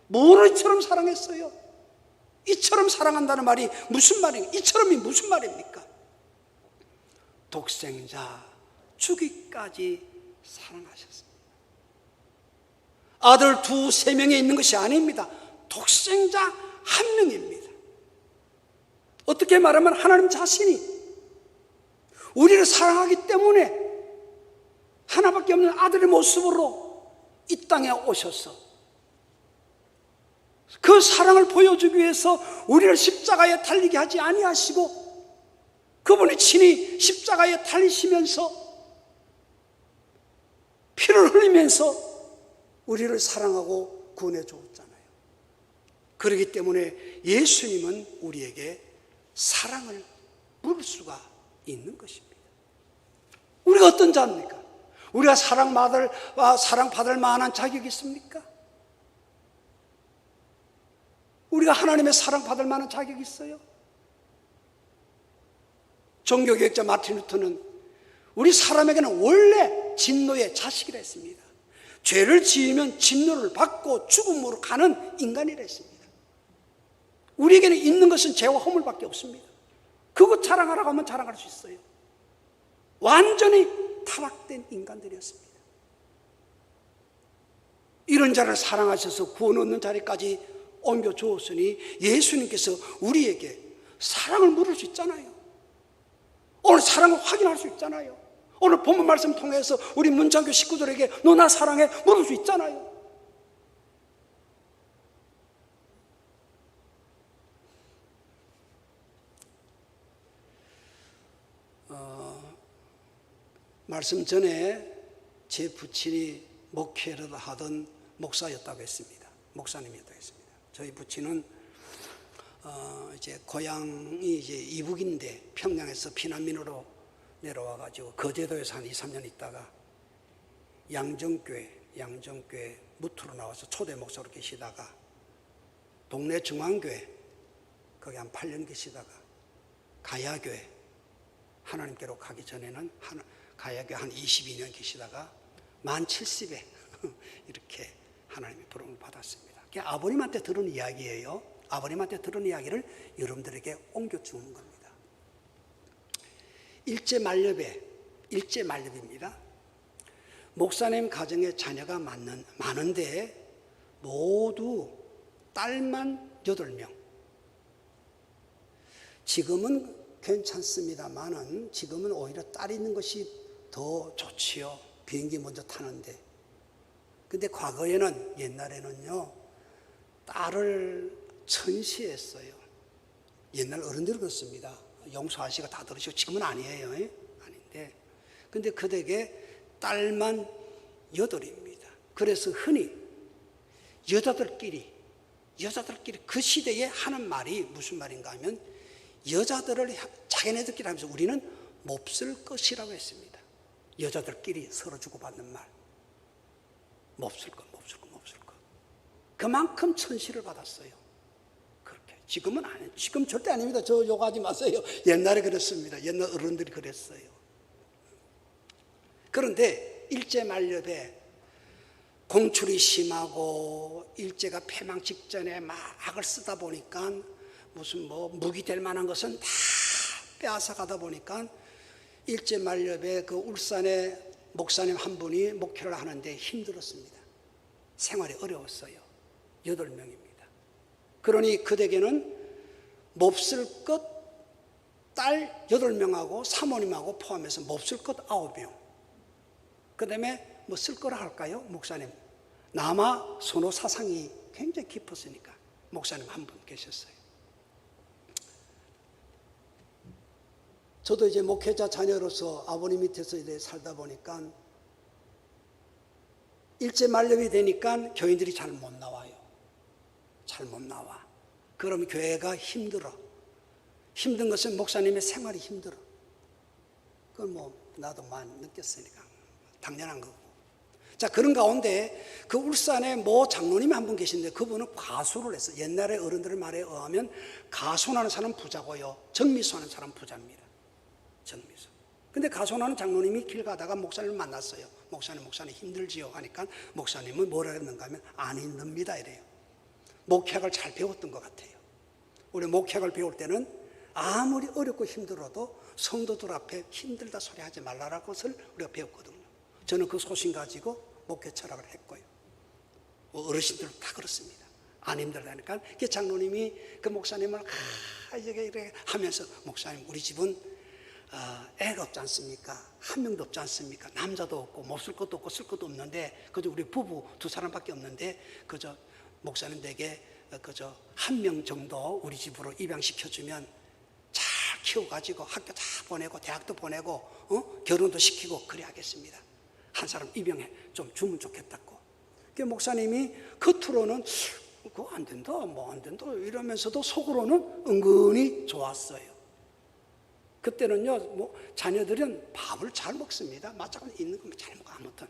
뭐를 이처럼 사랑했어요? 이처럼 사랑한다는 말이 무슨 말이에요? 이처럼이 무슨 말입니까? 독생자 주기까지 사랑하셨습니다. 아들 2, 3명이 있는 것이 아닙니다. 독생자 한 명입니다. 어떻게 말하면 하나님 자신이 우리를 사랑하기 때문에 하나밖에 없는 아들의 모습으로 이 땅에 오셔서 그 사랑을 보여주기 위해서 우리를 십자가에 달리게 하지 아니하시고 그분이 친히 십자가에 달리시면서 피를 흘리면서 우리를 사랑하고 구원해 주었잖아요. 그렇기 때문에 예수님은 우리에게 사랑을 물을 수가 있는 것입니다. 우리가 어떤 자입니까? 우리가 사랑받을 만한 자격이 있습니까? 우리가 하나님의 사랑받을 만한 자격이 있어요? 종교개혁자 마틴 루터는 우리 사람에게는 원래 진노의 자식이라 했습니다. 죄를 지으면 진노를 받고 죽음으로 가는 인간이라 했습니다. 우리에게는 있는 것은 죄와 허물밖에 없습니다. 그거 자랑하라고 하면 자랑할 수 있어요. 완전히 타락된 인간들이었습니다. 이런 자를 사랑하셔서 구원 얻는 자리까지 옮겨 주었으니 예수님께서 우리에게 사랑을 물을 수 있잖아요. 오늘 사랑을 확인할 수 있잖아요. 오늘 본문 말씀 통해서 우리 문창교 식구들에게 너 나 사랑해 물을 수 있잖아요. 말씀 전에 제 부친이 목회를 하던 목사였다고 했습니다. 목사님이었다고 했습니다. 저희 부친은 이제 고향이 이제 이북인데 평양에서 피난민으로 내려와가지고 거제도에서 한 2, 3년 있다가 양정교회 무트로 나와서 초대 목사로 계시다가 동네 중앙교회 거기 한 8년 계시다가 가야교회 하나님께로 가기 전에는 가야교회 한 22년 계시다가 만 70에 이렇게 하나님의 부름을 받았습니다. 그게 아버님한테 들은 이야기예요. 아버님한테 들은 이야기를 여러분들에게 옮겨주는 겁니다. 일제만렵입니다. 목사님 가정에 자녀가 많은데 모두 딸만 8명. 지금은 괜찮습니다만은 지금은 오히려 딸이 있는 것이 더 좋지요. 비행기 먼저 타는데. 근데 과거에는 옛날에는요 딸을 천시했어요. 옛날 어른들이 그렇습니다. 영수 아씨가 다 들으시고 지금은 아니에요. 아닌데. 근데 그대게 딸만 8입니다. 그래서 흔히 여자들끼리 그 시대에 하는 말이 무슨 말인가 하면 여자들을 자기네들끼리 하면서 우리는 몹쓸 것이라고 했습니다. 여자들끼리 서로 주고받는 말. 몹쓸 것. 그만큼 천시를 받았어요. 그렇게. 지금은 아니에요. 지금 절대 아닙니다. 저 욕하지 마세요. 옛날에 그랬습니다. 옛날 어른들이 그랬어요. 그런데 일제만렵에 공출이 심하고 일제가 패망 직전에 막 악을 쓰다 보니까 무슨 무기 될 만한 것은 다 빼앗아 가다 보니까 일제만렵에 그 울산에 목사님 한 분이 목회를 하는데 힘들었습니다. 생활이 어려웠어요. 8명입니다. 그러니 그대에게는 몹쓸 것 딸 8명하고 사모님하고 포함해서 몹쓸 것 9명. 그 다음에 뭐 쓸 거라 할까요? 목사님. 남아 선호 사상이 굉장히 깊었으니까 목사님 한 분 계셨어요. 저도 이제 목회자 자녀로서 아버님 밑에서 이제 살다 보니까 일제만렵이 되니까 교인들이 잘 못 나와요. 잘 못 나와. 그럼 교회가 힘들어. 힘든 것은 목사님의 생활이 힘들어. 그건 나도 많이 느꼈으니까 당연한 거고. 자, 그런 가운데 그 울산에 장로님이 한 분 계신데 그분은 가수를 했어요. 옛날에 어른들 말에 의하면 가수하는 사람 부자고요. 정미수하는 사람 부자입니다. 정미수. 근데 가수하는 장로님이 길 가다가 목사님을 만났어요. 목사님 힘들지요? 하니까 목사님은 뭐라 했는가 하면 안 힘듭니다 이래요. 목회학을 잘 배웠던 것 같아요. 우리 목회학을 배울 때는 아무리 어렵고 힘들어도 성도들 앞에 힘들다 소리 하지 말라라는 것을 우리가 배웠거든요. 저는 그 소신 가지고 목회 철학을 했고요. 어르신들도 다 그렇습니다. 안 힘들다니까 그 장로님이 그 목사님을 이렇게 하면서 목사님 우리 집은 애가 없지 않습니까? 한 명도 없지 않습니까? 남자도 없고 못 쓸 것도 없고 쓸 것도 없는데 그저 우리 부부 2 사람밖에 없는데 그저 목사님 댁에 그저 한 명 정도 우리 집으로 입양시켜주면 잘 키워가지고 학교 다 보내고 대학도 보내고 결혼도 시키고 그래 하겠습니다. 한 사람 입양해 좀 주면 좋겠다고. 그 목사님이 겉으로는 그거 안 된다, 뭐 안 된다 이러면서도 속으로는 은근히 좋았어요. 그때는요, 뭐 자녀들은 밥을 잘 먹습니다. 맞짱 있는 거면 잘 먹어 아무튼.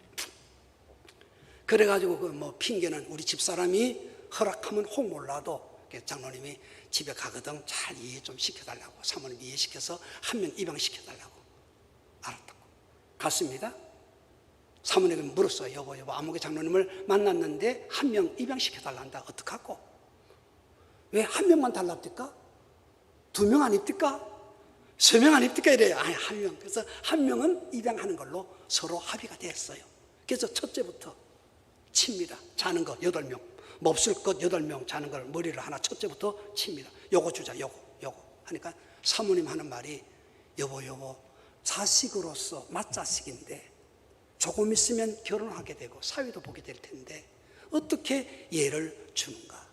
그래가지고 그 뭐 핑계는 우리 집사람이 허락하면 혹 몰라도 장로님이 집에 가거든 잘 이해 좀 시켜달라고, 사모님 이해시켜서 한 명 입양시켜달라고. 알았다고 갔습니다. 사모님이 물었어요. 여보 아무개 장로님을 만났는데 한 명 입양시켜달란다. 어떡하고? 왜 한 명만 달랍니까? 2명 안 입니까? 3명 안 입니까? 이래요. 아니 한 명. 그래서 한 명은 입양하는 걸로 서로 합의가 됐어요. 그래서 첫째부터 칩니다. 자는 거 8명, 몹쓸 것 8명 자는 걸 머리를 하나 첫째부터 칩니다. 요거 주자, 요거 하니까 사모님 하는 말이 여보 자식으로서 맏자식인데 조금 있으면 결혼하게 되고 사위도 보게 될 텐데 어떻게 얘를 주는가?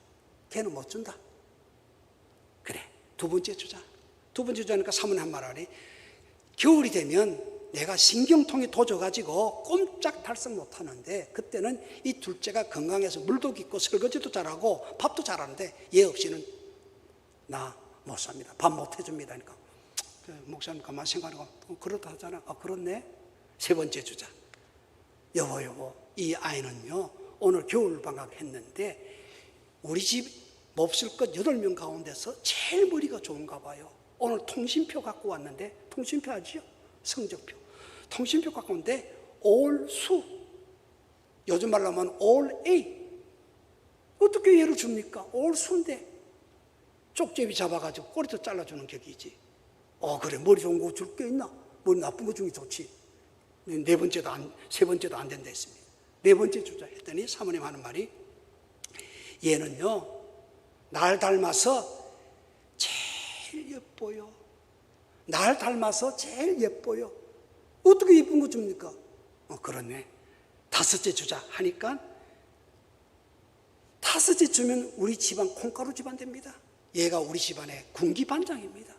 걔는 못 준다. 그래, 2번째 주자. 2번째 주자니까 사모님 한 말 하니 겨울이 되면 내가 신경통이 도져가지고 꼼짝 달싹 못하는데 그때는 이 둘째가 건강해서 물도 깊고 설거지도 잘하고 밥도 잘하는데 얘 없이는 나 못 삽니다. 밥 못 해줍니다. 그러니까 목사님 가만 생각하고 그렇다 하잖아. 그렇네. 3번째 주자. 여보 이 아이는요 오늘 겨울방학 했는데 우리 집 몹쓸 것 8명 가운데서 제일 머리가 좋은가 봐요. 오늘 통신표 갖고 왔는데, 통신표 아시죠? 성적표. 통신표 갖고 왔는데 올 수, 요즘 말로 하면 올 A. 어떻게 얘를 줍니까? 올 수인데 쪽제비 잡아가지고 꼬리도 잘라주는 격이지. 그래 머리 좋은 거 줄 게 있나? 머리 나쁜 거 중에 좋지. 3번째도 안 된다 했습니다. 4번째 주자 했더니 사모님 하는 말이 얘는요 날 닮아서 제일 예뻐요. 날 닮아서 제일 예뻐요. 어떻게 예쁜 거 줍니까? 그렇네. 5째 주자 하니까 5째 주면 우리 집안 콩가루 집안 됩니다. 얘가 우리 집안의 군기반장입니다.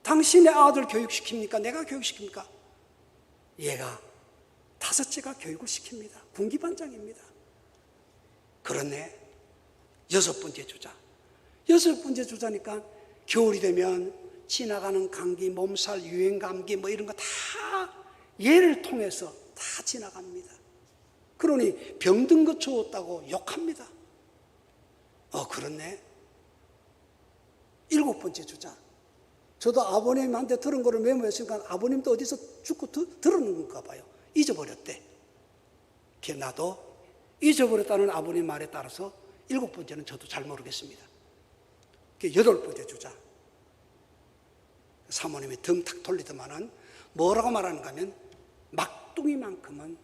당신의 아들 교육시킵니까? 내가 교육시킵니까? 얘가 5째가 교육을 시킵니다. 군기반장입니다. 그렇네. 6번째 주자. 6번째 주자니까 겨울이 되면 지나가는 감기, 몸살, 유행감기 뭐 이런 거 다 얘를 통해서 다 지나갑니다. 그러니 병든 거 주웠다고 욕합니다. 그렇네. 7번째 주자. 저도 아버님한테 들은 거를 메모했으니까 아버님도 어디서 죽고 들은 건가 봐요. 잊어버렸대. 나도 잊어버렸다는 아버님 말에 따라서 7번째는 저도 잘 모르겠습니다. 8번째 주자. 사모님이 등 탁 돌리더만은 뭐라고 말하는가 하면 막둥이만큼은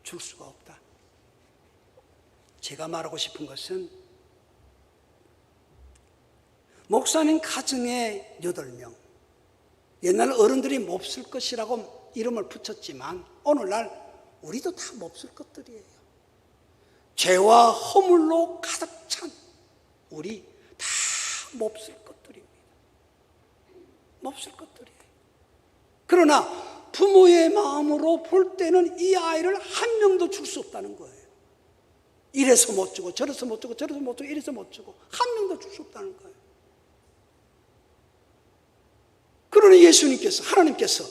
줄 수가 없다. 제가 말하고 싶은 것은 목사님 가정에 8명, 옛날 어른들이 몹쓸 것이라고 이름을 붙였지만 오늘날 우리도 다 몹쓸 것들이에요. 죄와 허물로 가득 찬 우리 다 몹쓸 것들입니다. 몹쓸 것들이에요. 그러나 부모의 마음으로 볼 때는 이 아이를 한 명도 줄 수 없다는 거예요. 이래서 못 주고 저래서 못 주고 저래서 못 주고 이래서 못 주고 한 명도 줄 수 없다는 거예요. 그러니 예수님께서, 하나님께서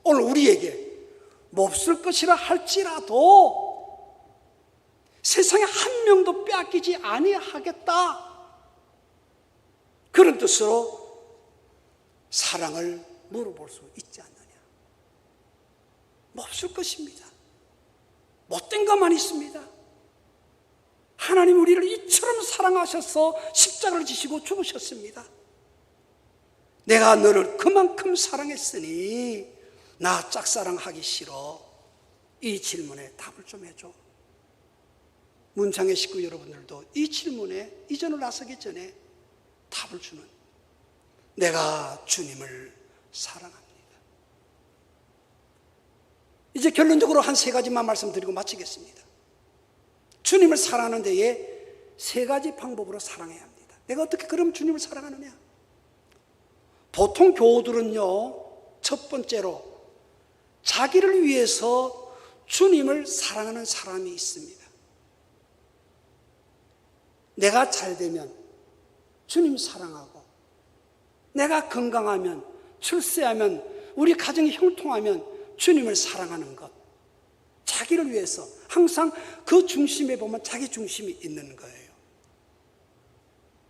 오늘 우리에게 몹쓸 것이라 할지라도 세상에 한 명도 빼앗기지 아니하겠다, 그런 뜻으로 사랑을 물어볼 수 있지 않느냐. 몹쓸 것입니다. 못된 것만 있습니다. 하나님 우리를 이처럼 사랑하셔서 십자가를 지시고 죽으셨습니다. 내가 너를 그만큼 사랑했으니 나 짝사랑하기 싫어. 이 질문에 답을 좀 해줘. 문창의 식구 여러분들도 이 질문에 이전을 나서기 전에 답을 주는, 내가 주님을 사랑합니다. 이제 결론적으로 한 3가지만 말씀드리고 마치겠습니다. 주님을 사랑하는 데에 세 가지 방법으로 사랑해야 합니다. 내가 어떻게 그럼 주님을 사랑하느냐? 보통 교우들은요, 첫 번째로 자기를 위해서 주님을 사랑하는 사람이 있습니다. 내가 잘 되면 주님 사랑하고, 내가 건강하면, 출세하면, 우리 가정이 형통하면 주님을 사랑하는 것. 자기를 위해서 항상 그 중심에 보면 자기 중심이 있는 거예요.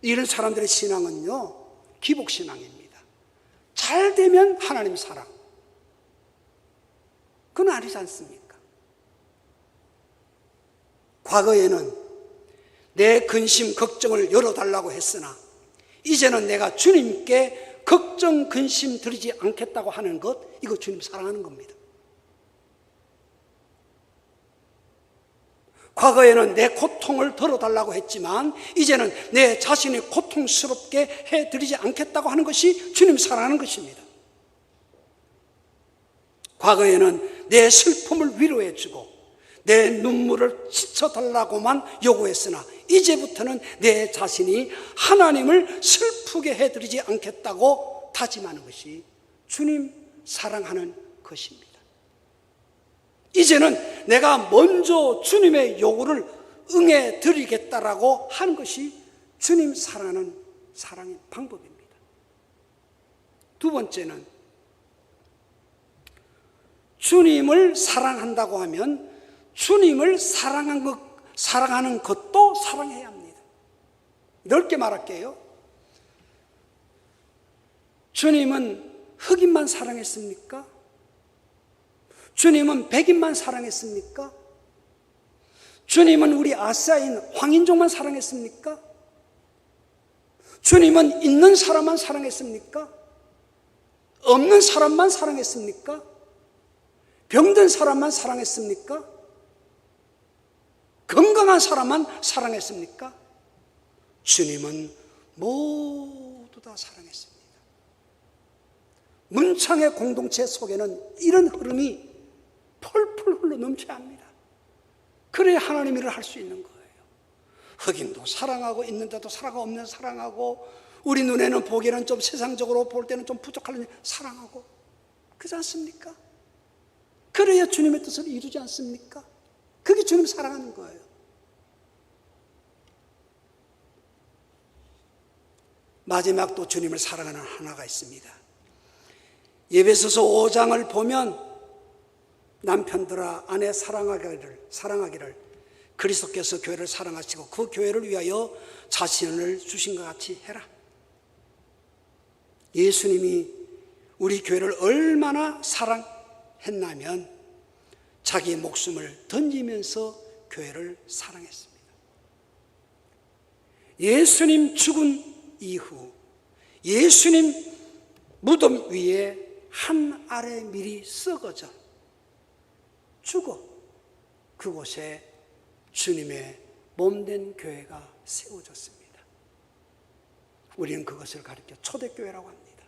이런 사람들의 신앙은요, 기복신앙입니다. 잘 되면 하나님 사랑. 그건 아니지 않습니까? 과거에는 내 근심, 걱정을 열어달라고 했으나 이제는 내가 주님께 걱정, 근심 드리지 않겠다고 하는 것, 이거 주님 사랑하는 겁니다. 과거에는 내 고통을 덜어달라고 했지만 이제는 내 자신이 고통스럽게 해드리지 않겠다고 하는 것이 주님 사랑하는 것입니다. 과거에는 내 슬픔을 위로해주고 내 눈물을 씻어달라고만 요구했으나 이제부터는 내 자신이 하나님을 슬프게 해드리지 않겠다고 다짐하는 것이 주님 사랑하는 것입니다. 이제는 내가 먼저 주님의 요구를 응해 드리겠다라고 하는 것이 주님 사랑하는 사랑의 방법입니다. 두 번째는 주님을 사랑한다고 하면 주님을 사랑하는 것도 사랑해야 합니다. 넓게 말할게요. 주님은 흑인만 사랑했습니까? 주님은 백인만 사랑했습니까? 주님은 우리 아시아인 황인종만 사랑했습니까? 주님은 있는 사람만 사랑했습니까? 없는 사람만 사랑했습니까? 병든 사람만 사랑했습니까? 건강한 사람만 사랑했습니까? 주님은 모두 다 사랑했습니다. 문창의 공동체 속에는 이런 흐름이 펄펄 흘러 넘쳐야 합니다. 그래야 하나님 일을 할 수 있는 거예요. 흑인도 사랑하고, 있는 자도 사랑하고, 없는 자 사랑하고, 우리 눈에는 보기에는 좀 세상적으로 볼 때는 좀 부족하려니 사랑하고, 그렇지 않습니까? 그래야 주님의 뜻을 이루지 않습니까? 그게 주님 사랑하는 거예요. 마지막 또 주님을 사랑하는 하나가 있습니다. 에베소서 5장을 보면 남편들아 아내 사랑하기를 그리스도께서 교회를 사랑하시고 그 교회를 위하여 자신을 주신 것 같이 해라. 예수님이 우리 교회를 얼마나 사랑했냐면 자기 목숨을 던지면서 교회를 사랑했습니다. 예수님 죽은 이후 예수님 무덤 위에 한 알의 밀이 썩어져 죽어 그곳에 주님의 몸된 교회가 세워졌습니다. 우리는 그것을 가리켜 초대교회라고 합니다.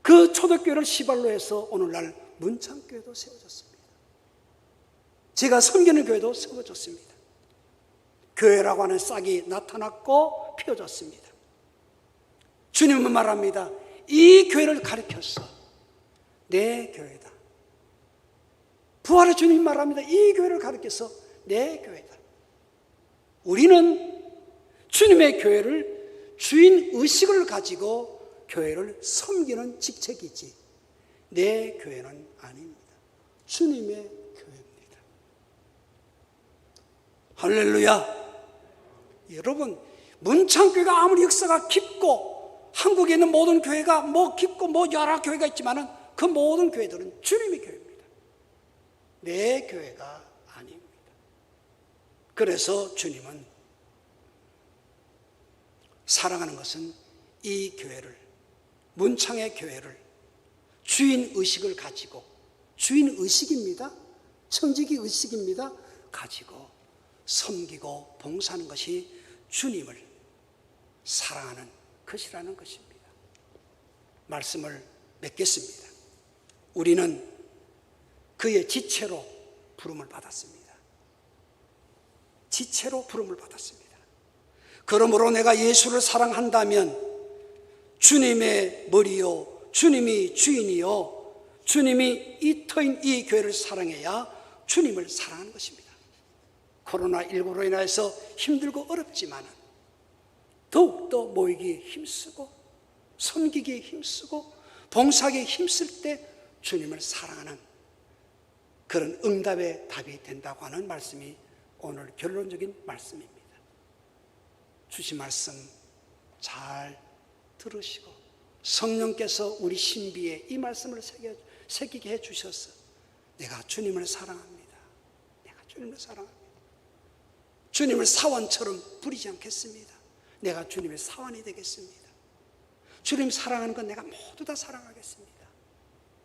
그 초대교회를 시발로 해서 오늘날 문창교회도 세워졌습니다. 제가 섬기는 교회도 세워졌습니다. 교회라고 하는 싹이 나타났고 피어졌습니다. 주님은 말합니다. 이 교회를 가리켜서 내 교회다. 부활의 주님 말합니다. 이 교회를 가리켜서 내 교회다. 우리는 주님의 교회를 주인 의식을 가지고 교회를 섬기는 직책이지 내 교회는 아닙니다. 주님의 교회입니다. 할렐루야. 여러분, 문창교회가 아무리 역사가 깊고 한국에 있는 모든 교회가 뭐 깊고 뭐 여러 교회가 있지만은 그 모든 교회들은 주님의 교회입니다. 내 교회가 아닙니다. 그래서 주님은 사랑하는 것은 이 교회를, 문창의 교회를 주인 의식을 가지고, 주인 의식입니다. 청지기 의식입니다. 가지고 섬기고 봉사하는 것이 주님을 사랑하는 것이라는 것입니다. 말씀을 맺겠습니다. 우리는 그의 지체로 부름을 받았습니다. 지체로 부름을 받았습니다. 그러므로 내가 예수를 사랑한다면 주님의 머리요, 주님이 주인이요, 주님이 이 터인 이 교회를 사랑해야 주님을 사랑하는 것입니다. 코로나19로 인해서 힘들고 어렵지만 더욱더 모이기에 힘쓰고 섬기기에 힘쓰고 봉사하기에 힘쓸 때 주님을 사랑하는 그런 응답의 답이 된다고 하는 말씀이 오늘 결론적인 말씀입니다. 주신 말씀 잘 들으시고 성령께서 우리 신비에 이 말씀을 새기게 해주셔서 내가 주님을 사랑합니다. 내가 주님을 사랑합니다. 주님을 사원처럼 부리지 않겠습니다. 내가 주님의 사원이 되겠습니다. 주님 사랑하는 건 내가 모두 다 사랑하겠습니다.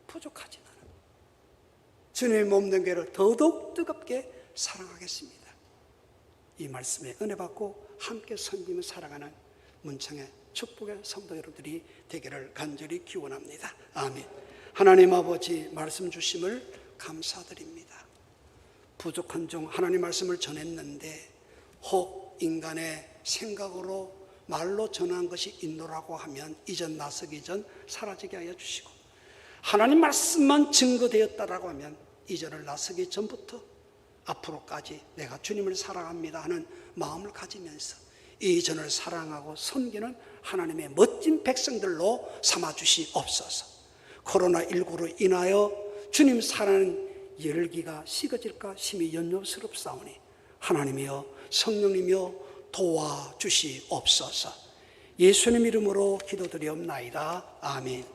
부족하지만 주님의 몸된 교회를 더더욱 뜨겁게 사랑하겠습니다. 이 말씀에 은혜 받고 함께 섬기며 살아가는 문창의 축복의 성도 여러분들이 되기를 간절히 기원합니다. 아멘. 하나님 아버지 말씀 주심을 감사드립니다. 부족한 중 하나님 말씀을 전했는데 혹 인간의 생각으로 말로 전한 것이 인도라고 하면 이전 나서기 전 사라지게 하여 주시고, 하나님 말씀만 증거되었다라고 하면 이전을 나서기 전부터 앞으로까지 내가 주님을 사랑합니다 하는 마음을 가지면서 이전을 사랑하고 섬기는 하나님의 멋진 백성들로 삼아주시옵소서. 코로나19로 인하여 주님 사랑하는 열기가 식어질까 심히 염려스럽사오니 하나님이여 성령님이여 도와주시옵소서. 예수님 이름으로 기도드리옵나이다. 아멘.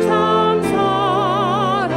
참 사랑하노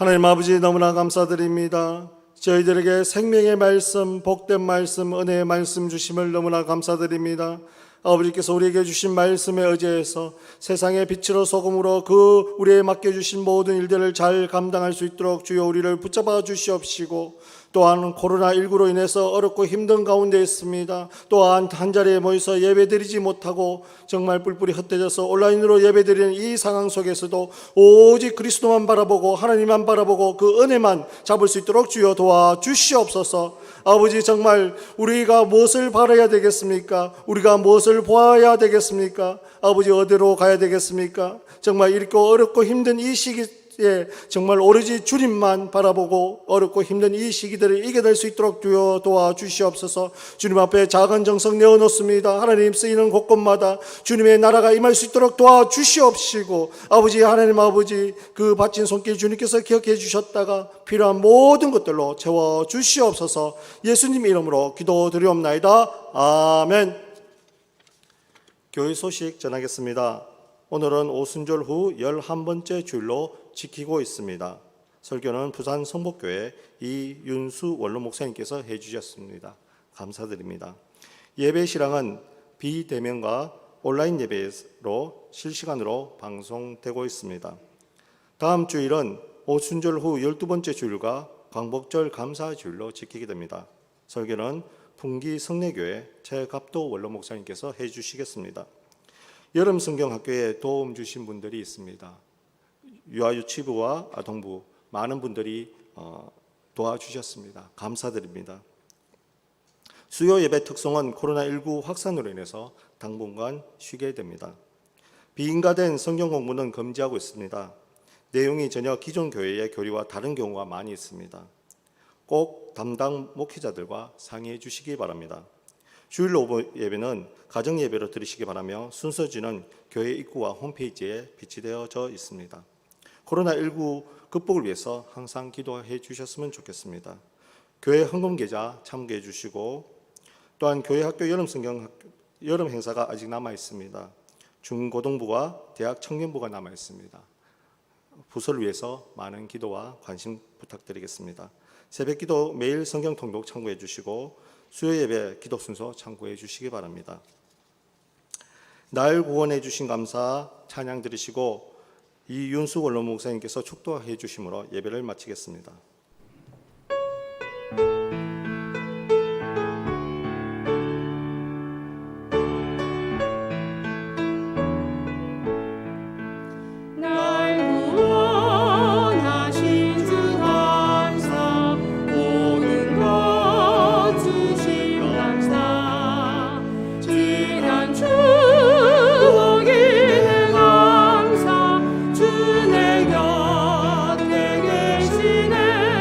하나님 아버지 너무나 감사드립니다. 저희들에게 생명의 말씀, 복된 말씀, 은혜의 말씀 주심을 너무나 감사드립니다. 아버지께서 우리에게 주신 말씀에 의지해서 세상의 빛으로 소금으로 그 우리에게 맡겨주신 모든 일들을 잘 감당할 수 있도록 주여 우리를 붙잡아 주시옵시고, 또한 코로나19로 인해서 어렵고 힘든 가운데 있습니다. 또한 한자리에 모여서 예배드리지 못하고 정말 뿔뿔이 흩어져서 온라인으로 예배드리는 이 상황 속에서도 오직 그리스도만 바라보고 하나님만 바라보고 그 은혜만 잡을 수 있도록 주여 도와주시옵소서. 아버지, 정말 우리가 무엇을 바라야 되겠습니까? 우리가 무엇을 보아야 되겠습니까? 아버지, 어디로 가야 되겠습니까? 정말 이렇고 어렵고 힘든 이 시기에 정말 오로지 주님만 바라보고 어렵고 힘든 이 시기들을 이겨낼 수 있도록 주여 도와주시옵소서. 주님 앞에 작은 정성 내어놓습니다. 하나님 쓰이는 곳곳마다 주님의 나라가 임할 수 있도록 도와주시옵시고, 아버지, 하나님 아버지, 그 바친 손길 주님께서 기억해 주셨다가 필요한 모든 것들로 채워주시옵소서. 예수님 이름으로 기도드리옵나이다. 아멘. 교회 소식 전하겠습니다. 오늘은 오순절 후 11번째 주일로 지키고 있습니다. 설교는 부산 성복교회 이윤수 원로 목사님께서 해주셨습니다. 감사드립니다. 예배 실황은 비대면과 온라인 예배로 실시간으로 방송되고 있습니다. 다음 주일은 오순절 후 12번째 주일과 광복절 감사 주일로 지키게 됩니다. 설교는 풍기 성례교회 최갑도 원로 목사님께서 해주시겠습니다. 여름 성경학교에 도움 주신 분들이 있습니다. 유아유치부와 아동부 많은 분들이 도와주셨습니다. 감사드립니다. 수요 예배 특성은 코로나19 확산으로 인해서 당분간 쉬게 됩니다. 비인가된 성경 공부는 금지하고 있습니다. 내용이 전혀 기존 교회의 교리와 다른 경우가 많이 있습니다. 꼭 담당 목회자들과 상의해 주시기 바랍니다. 주일 오후 예배는 가정 예배로 드리시기 바라며 순서지는 교회 입구와 홈페이지에 비치되어져 있습니다. 코로나19 극복을 위해서 항상 기도해 주셨으면 좋겠습니다. 교회 헌금 계좌 참고해 주시고, 또한 교회 학교 여름 행사가 아직 남아 있습니다. 중고등부와 대학 청년부가 남아 있습니다. 부서를 위해서 많은 기도와 관심 부탁드리겠습니다. 새벽기도 매일 성경 통독 참고해 주시고, 수요 예배 기도 순서 참고해 주시기 바랍니다. 날 구원해 주신 감사 찬양 드리시고, 이윤수 원로 목사님께서 축도해 주심으로 예배를 마치겠습니다. 내 곁에 계시네.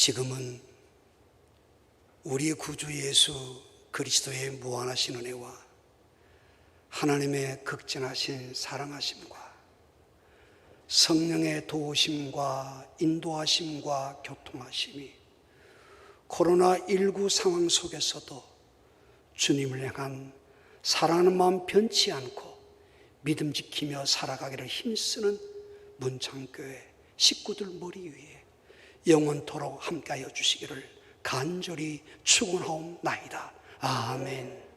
지금은 우리 구주 예수 그리스도의 무한하신 은혜와 하나님의 극진하신 사랑하심과 성령의 도우심과 인도하심과 교통하심이 코로나19 상황 속에서도 주님을 향한 사랑하는 마음 변치 않고 믿음 지키며 살아가기를 힘쓰는 문창교회 식구들 머리 위에 영원토록 함께하여 주시기를 간절히 축원하옵나이다. 아멘.